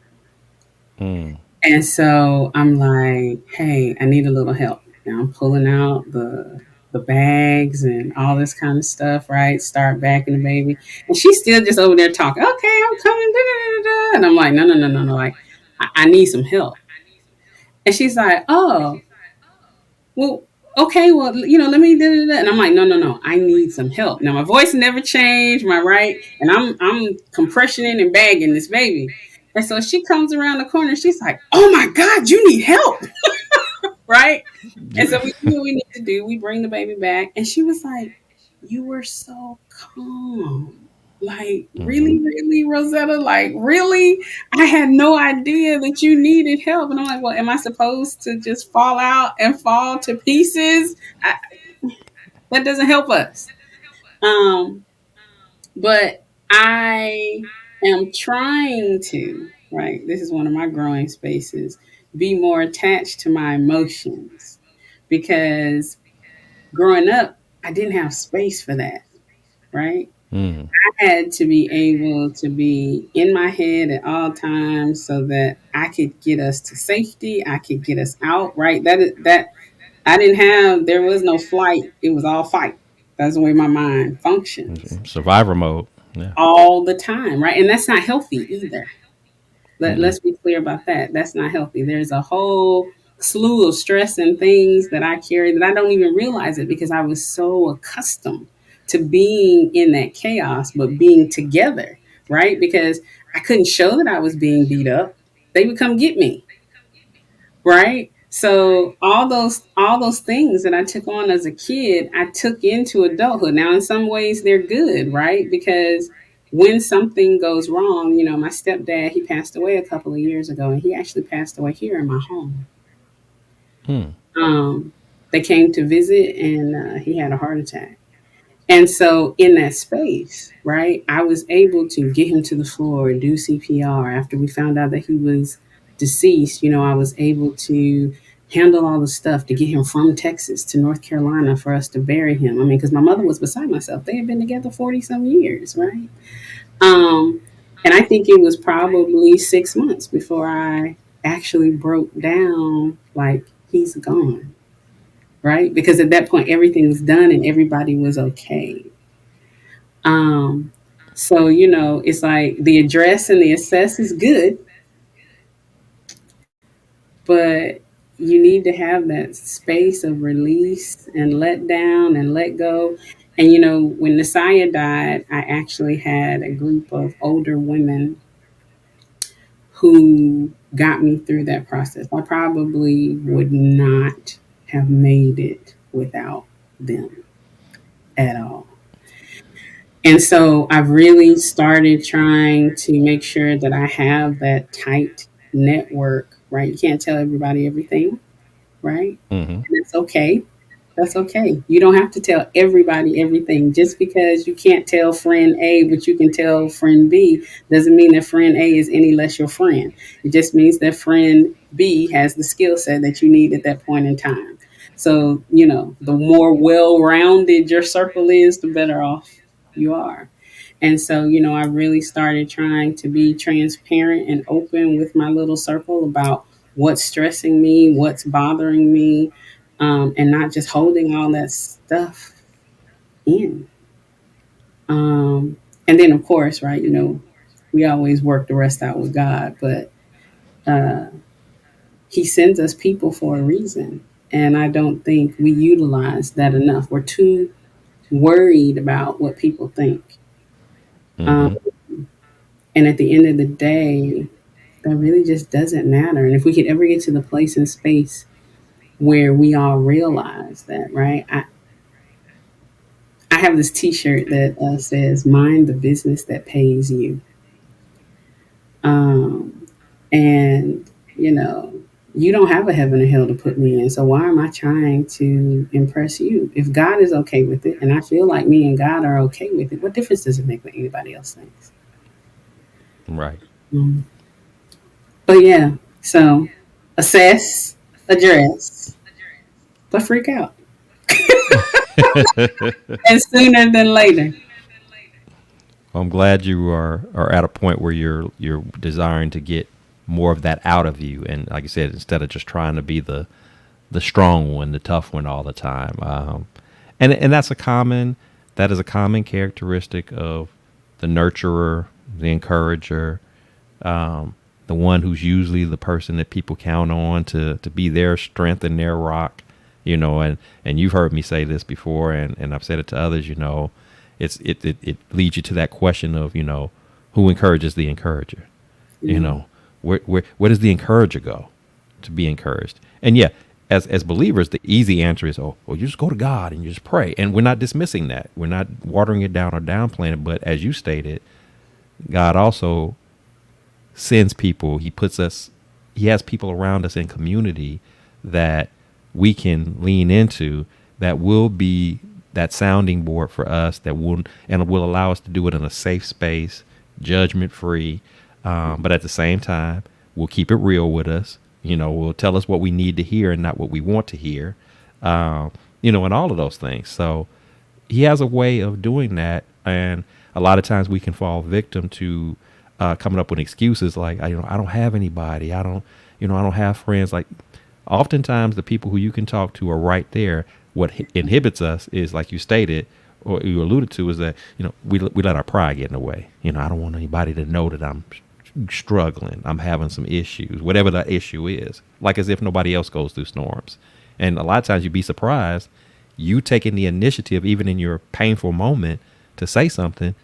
Mm. And so I'm like, hey, I need a little help. Now I'm pulling out the bags and all this kind of stuff, right? Start backing the baby. And she's still just over there talking, okay, I'm coming. Da, da, da, da. And I'm like, no, no, no, no, no. Like, I need some help. And she's like, oh, well, okay, well, let me da, da, da. And I'm like, no, no, no, I need some help. Now my voice never changed, my right, and I'm compressioning and bagging this baby. And so she comes around the corner. She's like, "Oh my God, you need help, right?" And so we do what we need to do. We bring the baby back, and she was like, "You were so calm." Like, Mm-hmm. really, really, Rosetta? Like, really? I had no idea that you needed help. And I'm like, well, am I supposed to just fall out and fall to pieces? That doesn't help us. Um, but I am trying to, right? This is one of my growing spaces, be more attached to my emotions because growing up, I didn't have space for that, right? Mm. I had to be able to be in my head at all times so that I could get us to safety. I could get us out, right? That I didn't have, there was no flight. It was all fight. That's the way my mind functions Survivor mode. Yeah. all the time, right? And that's not healthy either. Mm-mm. Let's be clear about that. That's not healthy. There's a whole slew of stress and things that I carry that I don't even realize it because I was so accustomed to being in that chaos, but being together, right? Because I couldn't show that I was being beat up. They would come get me, right? So all those things that I took on as a kid, I took into adulthood. Now, in some ways, they're good, right? Because when something goes wrong, my stepdad, he passed away a couple of years ago, and he actually passed away here in my home. Hmm. um, they came to visit, and he had a heart attack. And so, in that space, right, I was able to get him to the floor, do CPR. After we found out that he was deceased, I was able to handle all the stuff to get him from Texas to North Carolina for us to bury him. I mean, because my mother was beside myself. They had been together 40 some years, right? Um, and I think it was probably 6 months before I actually broke down, like, he's gone, right? Because at that point, everything was done and everybody was okay. Um, so, it's like the address and the assess is good, but you need to have that space of release and let down and let go. And, when Nasiah died, I actually had a group of older women who got me through that process. I probably would not have made it without them at all. And so I've really started trying to make sure that I have that tight network, right? You can't tell everybody everything, right? Hmm. And it's okay. That's okay. You don't have to tell everybody everything. Just because you can't tell friend A, but you can tell friend B, doesn't mean that friend A is any less your friend. It just means that friend B has the skill set that you need at that point in time. So, the more well rounded your circle is, the better off you are. And so, I really started trying to be transparent and open with my little circle about what's stressing me, what's bothering me, and not just holding all that stuff in. And then, of course, right, we always work the rest out with God, but uh, He sends us people for a reason. And I don't think we utilize that enough. We're too worried about what people think. Um, Hmm. and at the end of the day, that really just doesn't matter. And if we could ever get to the place and space where we all realize that, right? I have this T-shirt that says "Mind the business that pays you," um, and you know, you don't have a heaven or hell to put me in. So why am I trying to impress you? If God is okay with it, and I feel like me and God are okay with it, what difference does it make what anybody else thinks? Right. Mm. But yeah, so assess, address, but freak out, and sooner than later. I'm glad you are at a point where you're desiring to get more of that out of you, and like I said, instead of just trying to be the strong one, the tough one all the time. And that is a common characteristic of the nurturer, the encourager, the one who's usually the person that people count on to be their strength and their rock. And you've heard me say this before, and I've said it to others. It leads you to that question of who encourages the encourager. you Mm. know where does the encourager go to be encouraged? And yeah, as believers, the easy answer is, oh, well, you just go to God and you just pray. And we're not dismissing that, we're not watering it down or downplaying it, but as you stated, God also sends people. He has people around us in community that we can lean into, that will be that sounding board for us, that will allow us to do it in a safe space, judgment free, but at the same time will keep it real with us. Will tell us what we need to hear and not what we want to hear. And all of those things. So he has a way of doing that, and a lot of times we can fall victim to coming up with excuses like, I don't have anybody, I don't have friends. Like, oftentimes the people who you can talk to are right there. What inhibits us is, like you stated or you alluded to, is that we let our pride get in the way. I don't want anybody to know that I'm struggling. I'm having some issues, whatever the issue is, like as if nobody else goes through storms. And a lot of times you'd be surprised, you taking the initiative, even in your painful moment, to say something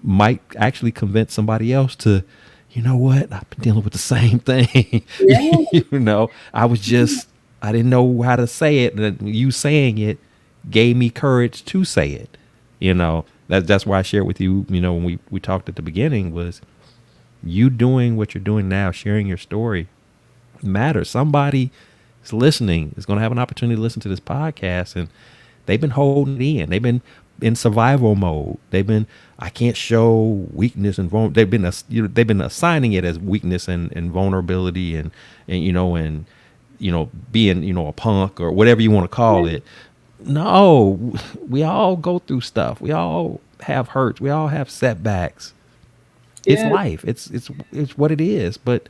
might actually convince somebody else to, you know what, I've been dealing with the same thing. Yeah. I didn't know how to say it. And you saying it gave me courage to say it. That's why I shared with you, when we talked at the beginning, was you doing what you're doing now, sharing your story matters. Somebody is listening, is going to have an opportunity to listen to this podcast, and they've been holding it in. They've been in survival mode. I can't show weakness and they've been assigning it as weakness and vulnerability and being, a punk or whatever you want to call it. No, we all go through stuff. We all have hurts. We all have setbacks. It's Yeah. life. It's what it is. But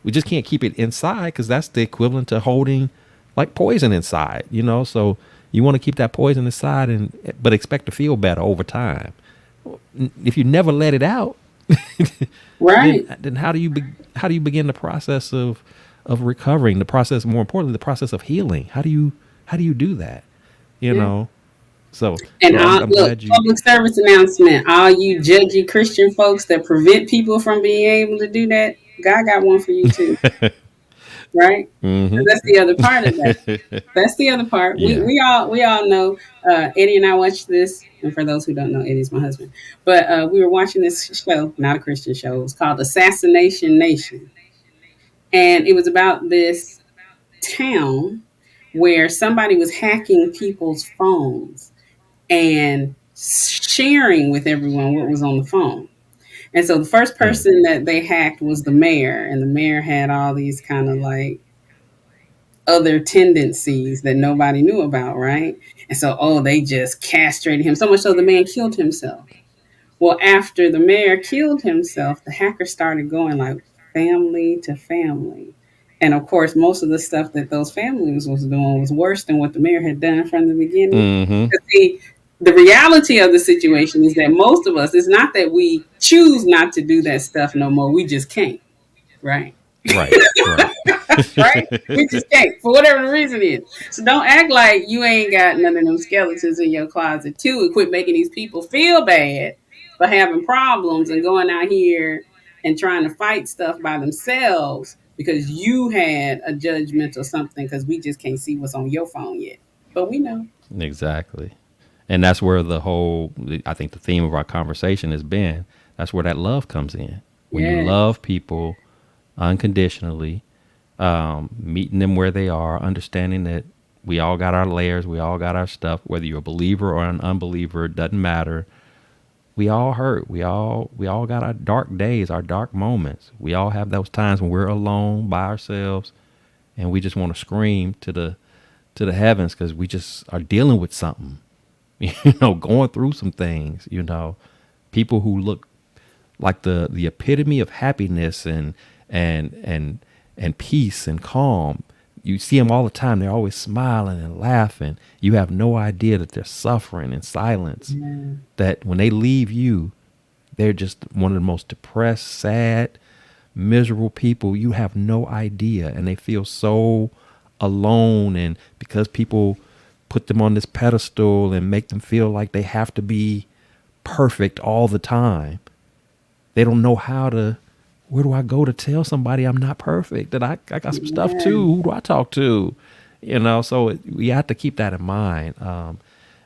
we just can't keep it inside, because that's the equivalent to holding like poison inside. So you want to keep that poison inside, but expect to feel better over time. If you never let it out, then Right. how do you begin the process of recovering? The process, more importantly, the process of healing. How do you do that? You Yeah. know. So And so I'm look, glad you. public service announcement. All you judgy Christian folks that prevent people from being able to do that, God got one for you too, right? 'Cause that's the other part of that. That's the other part. We Yeah. we all we all know. Eddie and I watched this, and for those who don't know, Eddie's my husband. But we were watching this show, not a Christian show. It was called Assassination Nation, and it was about this town where somebody was hacking people's phones and sharing with everyone what was on the phone. And so the first Mm. person that they hacked was the mayor, and the mayor had all these kind of like other tendencies that nobody knew about, right? And so, oh, they just castrated him so much so the man killed himself. Well, after the mayor killed himself, the hacker started going like family to family. And of course, most of the stuff that those families was doing was worse than what the mayor had done from the beginning. Mm-hmm. 'Cause see, the reality of the situation is that most of us, it's not that we choose not to do that stuff no more. We just can't, right? Right. Right. Right? We just can't for whatever the reason is. So don't act like you ain't got none of them skeletons in your closet too, and quit making these people feel bad for having problems and going out here and trying to fight stuff by themselves because you had a judgment or something because we just can't see what's on your phone yet. But we know. Exactly. And that's where I think the theme of our conversation has been. That's where that love comes in. When you Yeah. love people unconditionally, meeting them where they are, understanding that we all got our layers, we all got our stuff. Whether you're a believer or an unbeliever, it doesn't matter. We all hurt. We all got our dark days, our dark moments. We all have those times when we're alone by ourselves, and we just want to scream to the heavens because we just are dealing with something, going through some things. People who look like the epitome of happiness and and peace and calm. You see them all the time. They're always smiling and laughing. You have no idea that they're suffering in silence. Yeah. That when they leave you, they're just one of the most depressed, sad, miserable people. You have no idea. And they feel so alone. And because people put them on this pedestal and make them feel like they have to be perfect all the time, they don't know where do I go to tell somebody I'm not perfect, that I got some stuff Yeah. too. Who do I talk to? So we have to keep that in mind.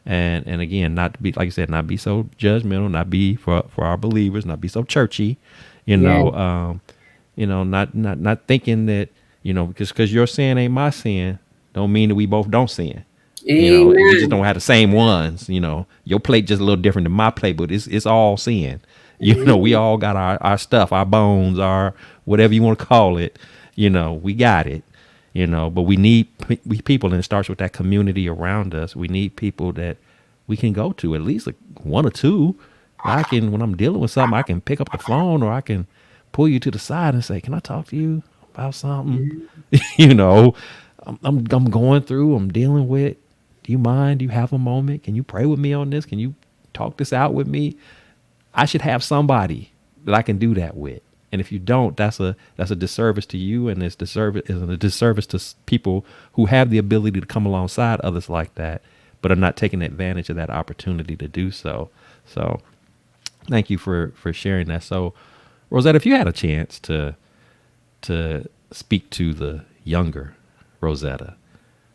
And again, not to be, like I said, not be so judgmental, not be for our believers, not be so churchy, you Yeah. know, not thinking that, because your sin ain't my sin, don't mean that we both don't sin. We just Amen. don't have the same ones. Your plate just a little different than my plate, but it's all sin. We Amen. all got our stuff, our bones, our whatever you want to call it. We got it. But we need people, and it starts with that community around us. We need people that we can go to, at least like one or two. When I'm dealing with something, I can pick up the phone, or I can pull you to the side and say, "Can I talk to you about something?" you know, I'm going through, I'm dealing with. Do you mind? Do you have a moment? Can you pray with me on this? Can you talk this out with me? I should have somebody that I can do that with. And if you don't, that's a disservice to you, and it's disservice is a disservice to people who have the ability to come alongside others like that, but are not taking advantage of that opportunity to do so. So, thank you for sharing that. So, Rosetta, if you had a chance to speak to the younger Rosetta,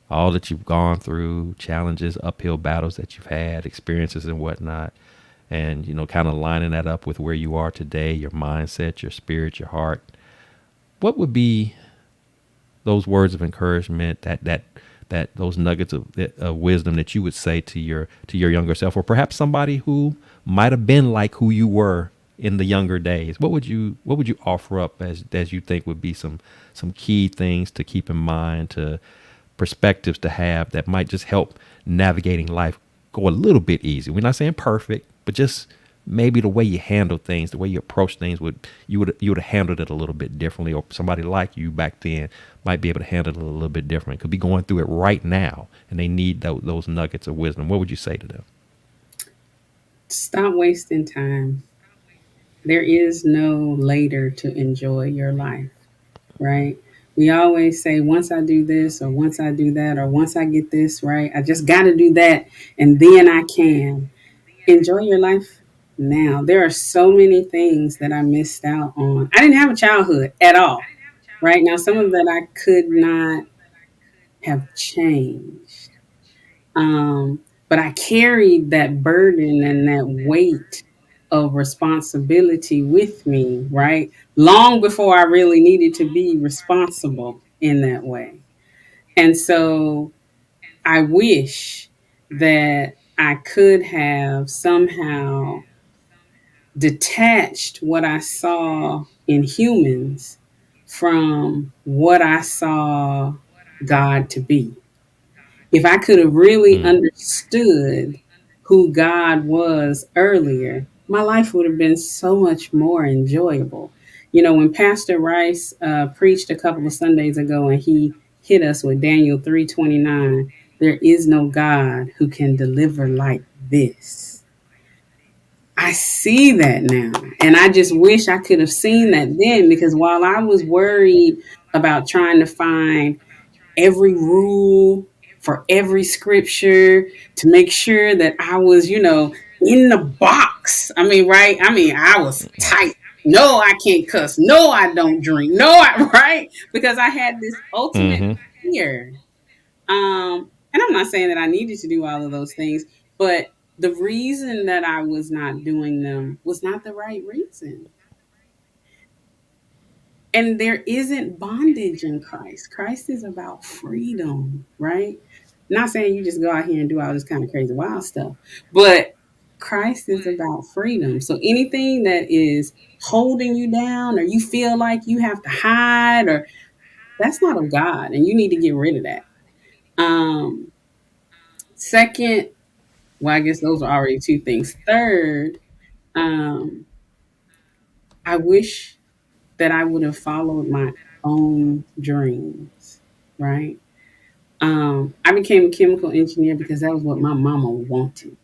all that you've gone through, challenges, uphill battles that you've had, experiences and whatnot, and kind of lining that up with where you are today, your mindset, your spirit, your heart. What would be those words of encouragement, that those nuggets of wisdom that you would say to your younger self, or perhaps somebody who might have been like who you were in the younger days? What would you offer up as you think would be some key things to keep in mind, to perspectives to have that might just help navigating life go a little bit easier? We're not saying perfect, but just maybe the way you handle things, the way you approach things, you would have handled it a little bit differently, or somebody like you back then might be able to handle it a little bit different. Could be going through it right now, and they need those nuggets of wisdom. What would you say to them? Stop wasting time. There is no later to enjoy your life, right? We always say, once I do this, or once I do that, or once I get this right, I just got to do that, and then I can. Enjoy your life now. There are so many things that I missed out on. I didn't have a childhood at all, right? Now, some of that I could not have changed. But I carried that burden and that weight of responsibility with me, right? Long before I really needed to be responsible in that way. And so I wish that I could have somehow detached what I saw in humans from what I saw God to be. If I could have really Mm. understood who God was earlier, my life would have been so much more enjoyable. When Pastor Rice preached a couple of Sundays ago, and he hit us with Daniel 3:29, there is no God who can deliver like this. I see that now. And I just wish I could have seen that then, because while I was worried about trying to find every rule for every scripture to make sure that I was, in the box. I mean, right? I mean, I was tight. No, I can't cuss. No, I don't drink. No, right? Because I had this ultimate Mm-hmm. fear. And I'm not saying that I needed to do all of those things, but the reason that I was not doing them was not the right reason. And there isn't bondage in Christ. Christ is about freedom, right? Not saying you just go out here and do all this kind of crazy wild stuff, but Christ is about freedom. So anything that is holding you down, or you feel like you have to hide, or that's not of God, and you need to get rid of that. Second, well, I guess those are already two things. Third, um, I wish that I would have followed my own dreams, right? I became a chemical engineer because that was what my mama wanted.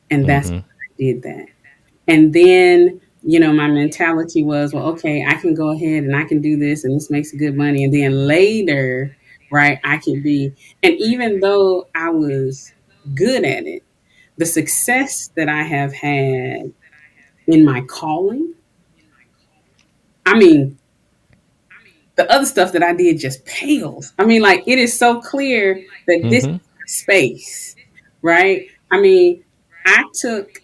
And that's Mm-hmm. why I did that. And then, my mentality was, well, okay, I can go ahead and I can do this, and this makes good money. And then later, right, I could be, and even though I was good at it, the success that I have had in my calling, I mean, the other stuff that I did just pales. I mean, like, it is so clear that this is Mm-hmm. my space, right? I mean, I took,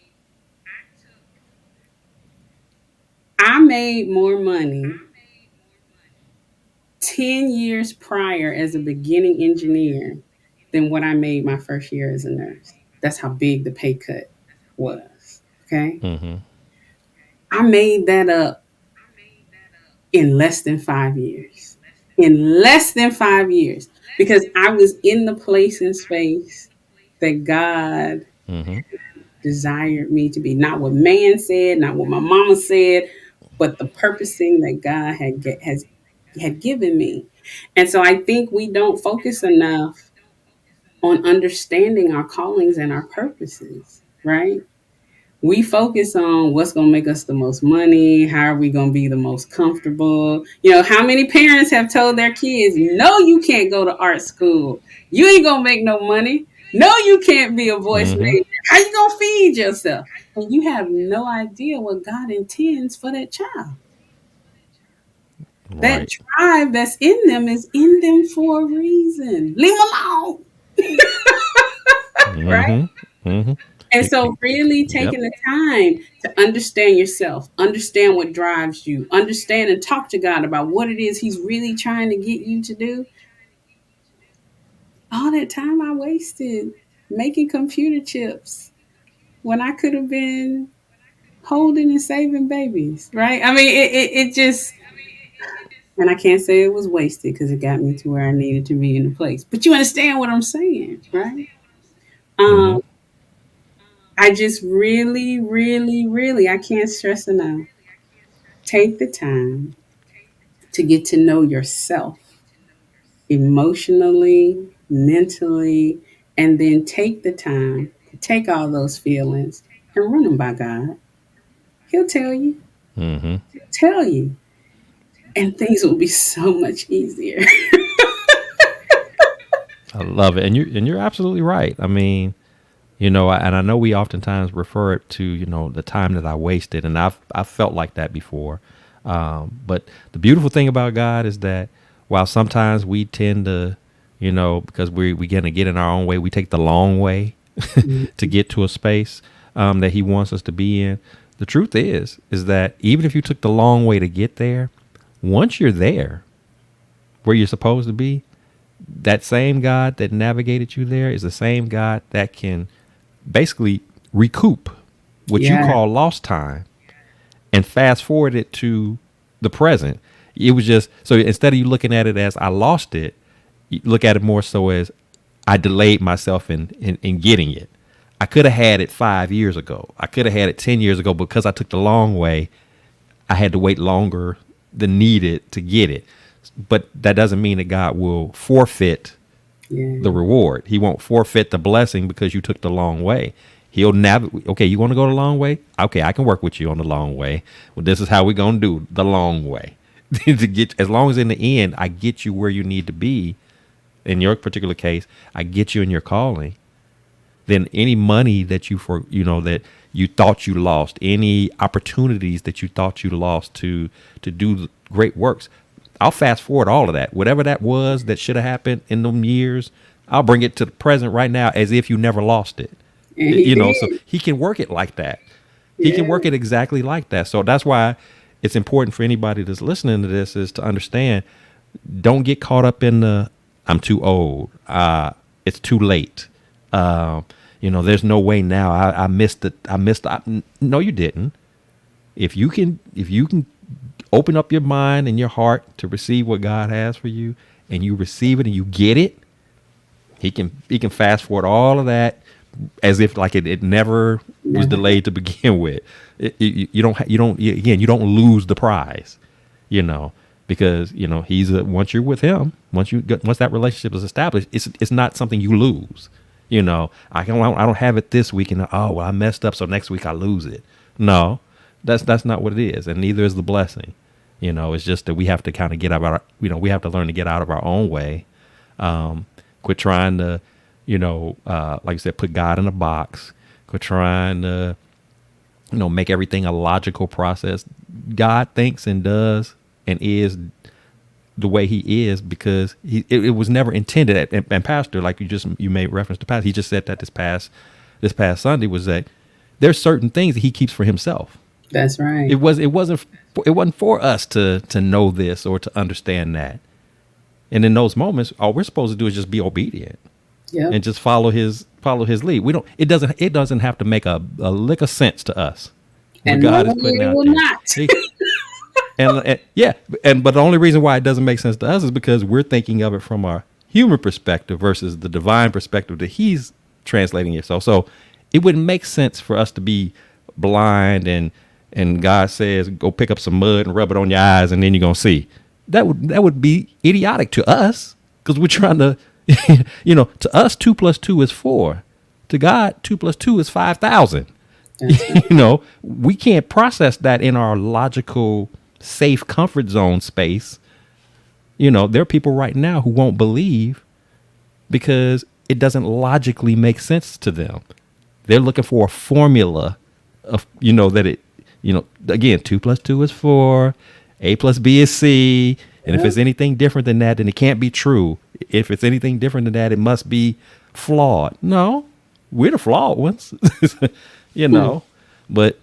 I made more money 10 years prior as a beginning engineer than what I made my first year as a nurse. That's how big the pay cut was. Okay. Mm-hmm. I made that up in less than 5 years. In less than 5 years. Because I was in the place and space that God Mm-hmm. desired me to be. Not what man said, not what my mama said, but the purposing that God had given me. And so I think we don't focus enough on understanding our callings and our purposes, right? We focus on what's going to make us the most money. How are we going to be the most comfortable? How many parents have told their kids, no, you can't go to art school. You ain't going to make no money. No, you can't be a voice Mm-hmm. major. How you going to feed yourself? And you have no idea what God intends for that child. That Right. drive that's in them is in them for a reason. Leave them alone, right? Mm-hmm. Mm-hmm. And so, really Yep. taking the time to understand yourself, understand what drives you, understand and talk to God about what it is He's really trying to get you to do. All that time I wasted making computer chips when I could have been holding and saving babies, right? I mean, it just, and I can't say it was wasted because it got me to where I needed to be in the place. But you understand what I'm saying, right? Mm-hmm. Um, I just really, really, really, I can't stress enough. Take the time to get to know yourself emotionally, mentally, and then take the time to take all those feelings and run them by God. He'll tell you, Mm-hmm. tell you, and things will be so much easier. I love it, and you're absolutely right. I mean, and I know we oftentimes refer it to the time that I wasted, and I've felt like that before. But the beautiful thing about God is that while sometimes we tend to, because we gonna get in our own way, we take the long way to get to a space that He wants us to be in. The truth is that even if you took the long way to get there, once you're there, where you're supposed to be, that same God that navigated you there is the same God that can basically recoup what you Yeah. call lost time and fast forward it to the present. It was just so instead of you looking at it as I lost it, you look at it more so as I delayed myself in getting it. I could have had it 5 years ago. I could have had it 10 years ago because I took the long way. I had to wait longer than needed to get it. But that doesn't mean that God will forfeit the Yeah. reward. He won't forfeit the blessing because you took the long way. He'll navigate. Okay, you want to go the long way? Okay, I can work with you on the long way. Well, this is how we're gonna do the long way. To get, as long as in the end I get you where you need to be. In your particular case, I get you in your calling. Then any money that that you thought you lost, any opportunities that you thought you lost to do great works, I'll fast forward all of that. Whatever that was that should have happened in them years, I'll bring it to the present right now as if you never lost it. And he So did. He can work it like that. He can Yeah. work it exactly like that. So that's why it's important for anybody that's listening to this is to understand, don't get caught up in the I'm too old. It's too late. There's no way now. I missed it. No, you didn't. If you can open up your mind and your heart to receive what God has for you, and you receive it and you get it, he can fast forward all of that as if like it never was Never had. delayed to begin with. You don't lose the prize, because once you're with him, once that relationship is established, it's not something you lose. I don't have it this week, and oh well, I messed up, so next week I lose it. No, that's not what it is, and neither is the blessing. It's just that we have to kind of get out of our, we have to learn to get out of our own way. Quit trying to, like I said, put God in a box. Quit trying to, make everything a logical process. God thinks and does and is the way He is because it was never intended. And Pastor, like you made reference to Pastor, he just said that this past Sunday was that there's certain things that He keeps for Himself. That's It right. was it wasn't for us to know this or to understand that. And in those moments, all we're supposed to do is just be obedient Yep. and just follow his lead. It doesn't have to make a lick of sense to us what And God is normally putting it out will there. not. He, and yeah, but the only reason why it doesn't make sense to us is because we're thinking of it from our human perspective versus the divine perspective that He's translating it. So it wouldn't make sense for us to be blind and God says go pick up some mud and rub it on your eyes and then you're gonna see. That would be idiotic to us because we're trying to, to us 2 + 2 is 4. To God 2 + 2 is 5,000. That's right. We can't process that in our logical, safe comfort zone space. There are people right now who won't believe because it doesn't logically make sense to them. They're looking for a formula of, that again, 2 plus 2 is 4, A plus B is C. And if Yep. it's anything different than that, then it can't be true. If it's anything different than that, it must be flawed. No, we're the flawed ones, you Hmm. know. But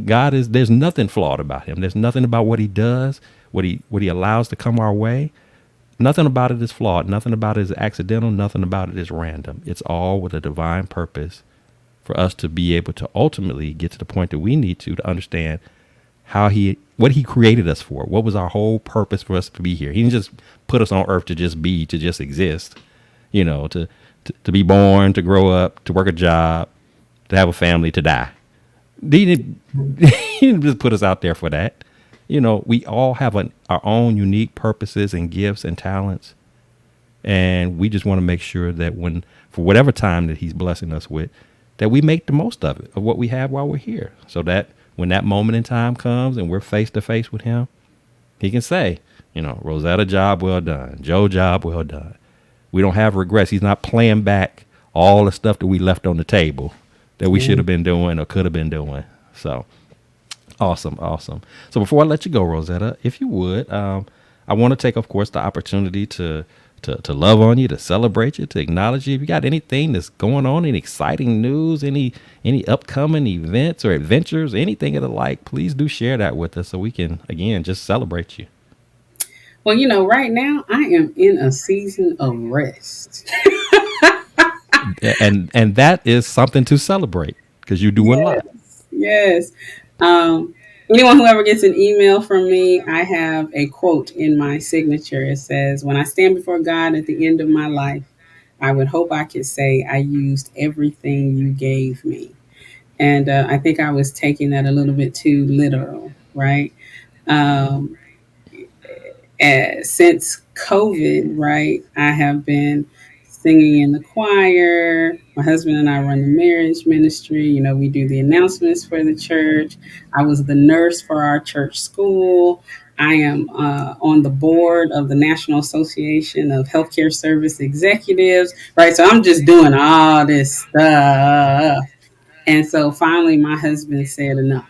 God there's nothing flawed about him. There's nothing about what he does, what he allows to come our way. Nothing about it is flawed. Nothing about it is accidental. Nothing about it is random. It's all with a divine purpose for us to be able to ultimately get to the point that we need to understand what he created us for. What was our whole purpose for us to be here? He didn't just put us on earth to just be, to just exist, to be born, to grow up, to work a job, to have a family, to die. He didn't, he didn't just put us out there for that. We all have our own unique purposes and gifts and talents. And we just want to make sure that for whatever time that he's blessing us with, that we make the most of it, of what we have while we're here. So that when that moment in time comes and we're face to face with him, he can say, Rosetta, job well done. Joe, job well done. We don't have regrets. He's not playing back all the stuff that we left on the table that we should Yeah. have been doing or could have been doing. So awesome, awesome. So before I let you go, Rosetta, if you would, I want to take, of course, the opportunity to love on you, to celebrate you, to acknowledge you. If you got anything that's going on, any exciting news, any upcoming events or adventures, anything of the like, please do share that with us so we can again just celebrate you. Well, right now I am in a season of rest. And that is something to celebrate because you do a lot. Yes, yes. Um, Anyone who ever gets an email from me, I have a quote in my signature. It says, "When I stand before God at the end of my life, I would hope I could say I used everything you gave me." And I think I was taking that a little bit too literal, right? Um, since COVID, right, I have been singing in the choir. My husband and I run the marriage ministry. We do the announcements for the church. I was the nurse for our church school. I am on the board of the National Association of Healthcare Service Executives, right? So I'm just doing all this stuff. And so finally, my husband said enough.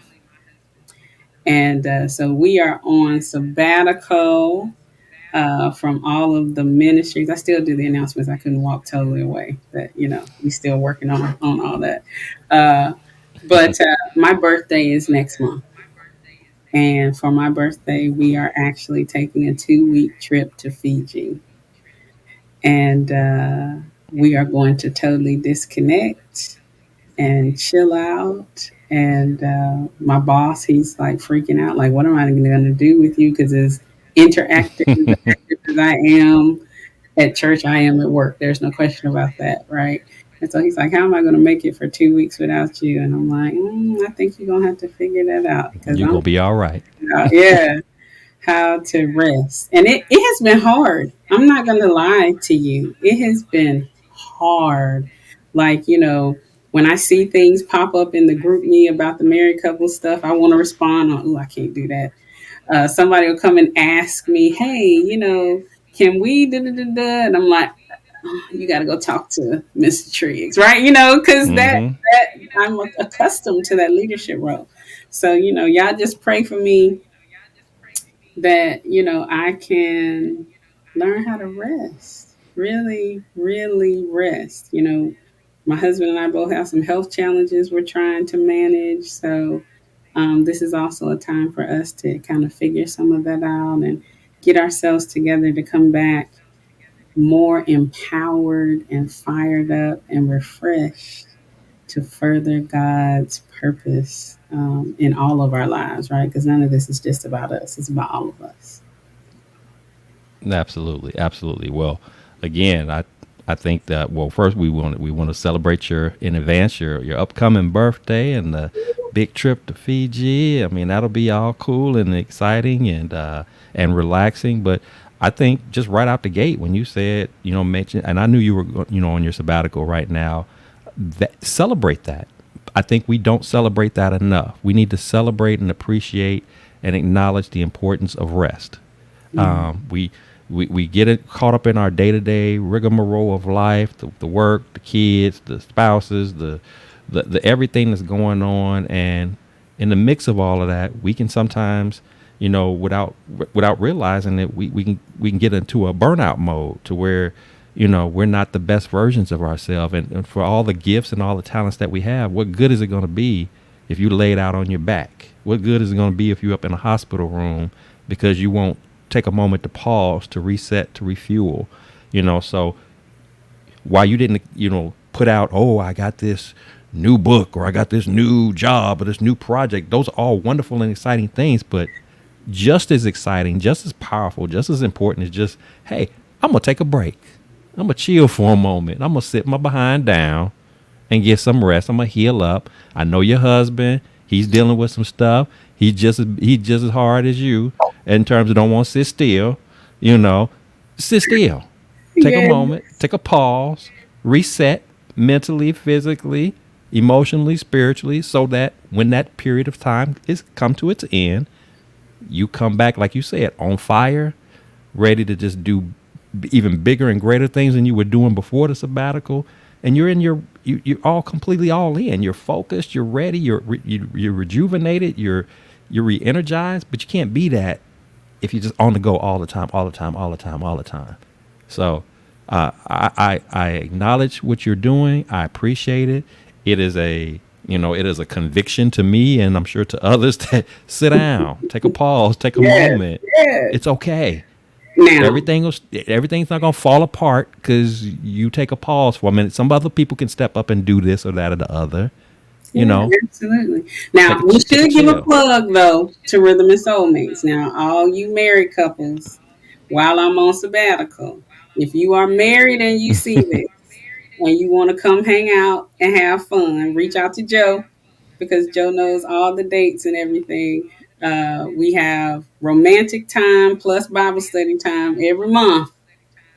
And so we are on sabbatical from all of the ministries. I still do the announcements. I couldn't walk totally away. But we still working on all that. Uh, but my birthday is next month, and for my birthday, we are actually taking a 2-week trip to Fiji, and we are going to totally disconnect and chill out. And my boss, he's like freaking out, like, what am I going to do with you? Because as interactive as active as I am at church, I am at work. There's no question about that, right? And so he's like, how am I going to make it for 2 weeks without you? And I'm like, I think you're going to have to figure that out because You're I'm, gonna be all right. yeah, how to rest. And it has been hard. I'm not going to lie to you. It has been hard. Like, when I see things pop up in the group me about the married couple stuff, I want to respond on, oh, I can't do that. Somebody will come and ask me, hey, can we da da da da? And I'm like, oh, you got to go talk to Mr. Triggs, right? Because Mm-hmm. that I'm accustomed to that leadership role. So, y'all just pray for me that I can learn how to rest, really, really rest. My husband and I both have some health challenges we're trying to manage, so this is also a time for us to kind of figure some of that out and get ourselves together to come back more empowered and fired up and refreshed to further God's purpose in all of our lives, right? Because none of this is just about us, it's about all of us. Absolutely, absolutely. Well, again, I think that first we want to celebrate your in advance your upcoming birthday and the big trip to Fiji. I mean, that'll be all cool and exciting and relaxing. But I think just right out the gate when you said mention, and I knew you were on your sabbatical right now, that celebrate that. I think we don't celebrate that enough. We need to celebrate and appreciate and acknowledge the importance of rest. Yeah. We get it caught up in our day to day rigmarole of life, the work, the kids, the spouses, the everything that's going on, and in the mix of all of that, we can sometimes, without realizing it, we can get into a burnout mode to where, we're not the best versions of ourselves, and for all the gifts and all the talents that we have, what good is it going to be if you laid out on your back? What good is it going to be if you're up in a hospital room because you won't take a moment to pause, to reset, to refuel? So why you didn't, put out, oh, I got this new book or I got this new job or this new project. Those are all wonderful and exciting things, but just as exciting, just as powerful, just as important is just, hey, I'm going to take a break. I'm going to chill for a moment. I'm going to sit my behind down and get some rest. I'm going to heal up. I know your husband, he's dealing with some stuff. He's just as hard as you in terms of don't want to sit still, you know, sit still. Take a Yeah. moment, take a pause, reset mentally, physically, emotionally, spiritually, so that when that period of time is come to its end, you come back, like you said, on fire, ready to just do even bigger and greater things than you were doing before the sabbatical. And you're in you're all completely all in. You're focused. You're ready. You're rejuvenated. You're re-energized. But you can't be that if you're just on the go all the time, all the time, all the time, all the time. So I acknowledge what you're doing. I appreciate it. It is a conviction to me, and I'm sure to others, that sit down, take a pause, take a Yes. moment. Yes. It's okay. Now. Everything's not gonna fall apart because you take a pause for a minute. Some other people can step up and do this or that or the other. You Yeah, know, absolutely. Now, we take a should give a chill. plug though to Rhythm and Soulmates. Now, all you married couples, while I'm on sabbatical, if you are married and you see this and you want to come hang out and have fun, reach out to Joe because Joe knows all the dates and everything. We have romantic time plus Bible study time every month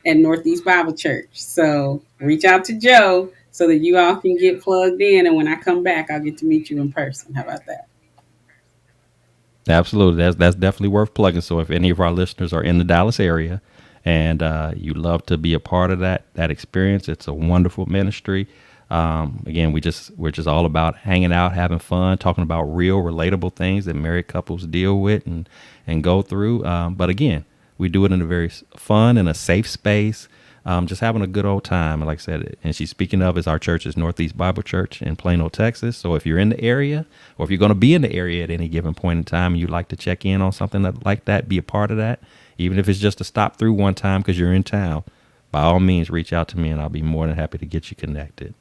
at Northeast Bible Church. So reach out to Joe so that you all can get plugged in. And when I come back, I'll get to meet you in person. How about that? Absolutely, that's definitely worth plugging. So if any of our listeners are in the Dallas area and you love to be a part of that experience, it's a wonderful ministry. Again, we're just all about hanging out, having fun, talking about real, relatable things that married couples deal with and go through. But again, we do it in a very fun and a safe space. Just having a good old time. And like I said, and she's speaking of is our church is Northeast Bible Church in Plano, Texas. So if you're in the area or if you're going to be in the area at any given point in time and you'd like to check in on something like that, be a part of that, even if it's just to stop through one time because you're in town, by all means, reach out to me and I'll be more than happy to get you connected.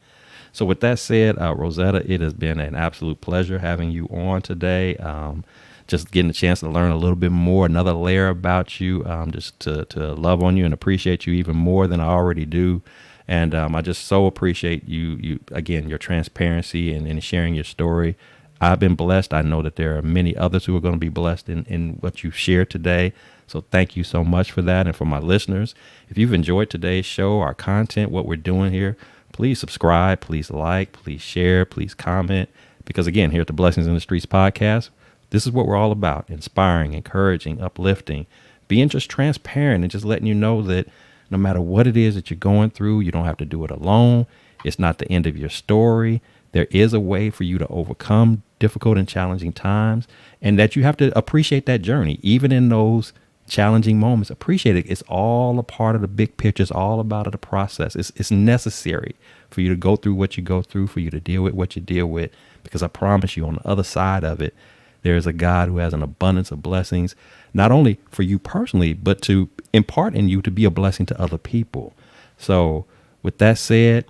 So with that said, Rosetta, it has been an absolute pleasure having you on today. Just getting a chance to learn a little bit more, another layer about you, just to love on you and appreciate you even more than I already do. And I just so appreciate you again, your transparency and sharing your story. I've been blessed. I know that there are many others who are going to be blessed in what you shared today. So thank you so much for that. And for my listeners, if you've enjoyed today's show, our content, what we're doing here, please subscribe, please like, please share, please comment. Because again, here at the Blessings in the Streets podcast, this is what we're all about: inspiring, encouraging, uplifting, being just transparent and just letting you know that no matter what it is that you're going through, you don't have to do it alone. It's not the end of your story. There is a way for you to overcome difficult and challenging times, and that you have to appreciate that journey, even in those challenging moments. Appreciate it. It's all a part of the big picture. It's all about the process. It's necessary for you to go through what you go through, for you to deal with what you deal with, because I promise you on the other side of it, there is a God who has an abundance of blessings, not only for you personally, but to impart in you to be a blessing to other people. So with that said,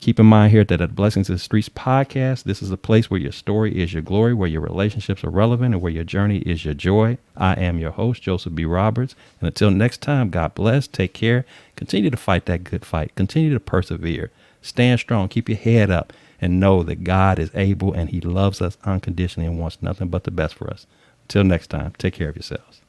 keep in mind here that at Blessings in the Streets podcast, this is a place where your story is your glory, where your relationships are relevant, and where your journey is your joy. I am your host, Joseph B. Roberts. And until next time, God bless, take care, continue to fight that good fight, continue to persevere, stand strong, keep your head up, and know that God is able and he loves us unconditionally and wants nothing but the best for us. Until next time, take care of yourselves.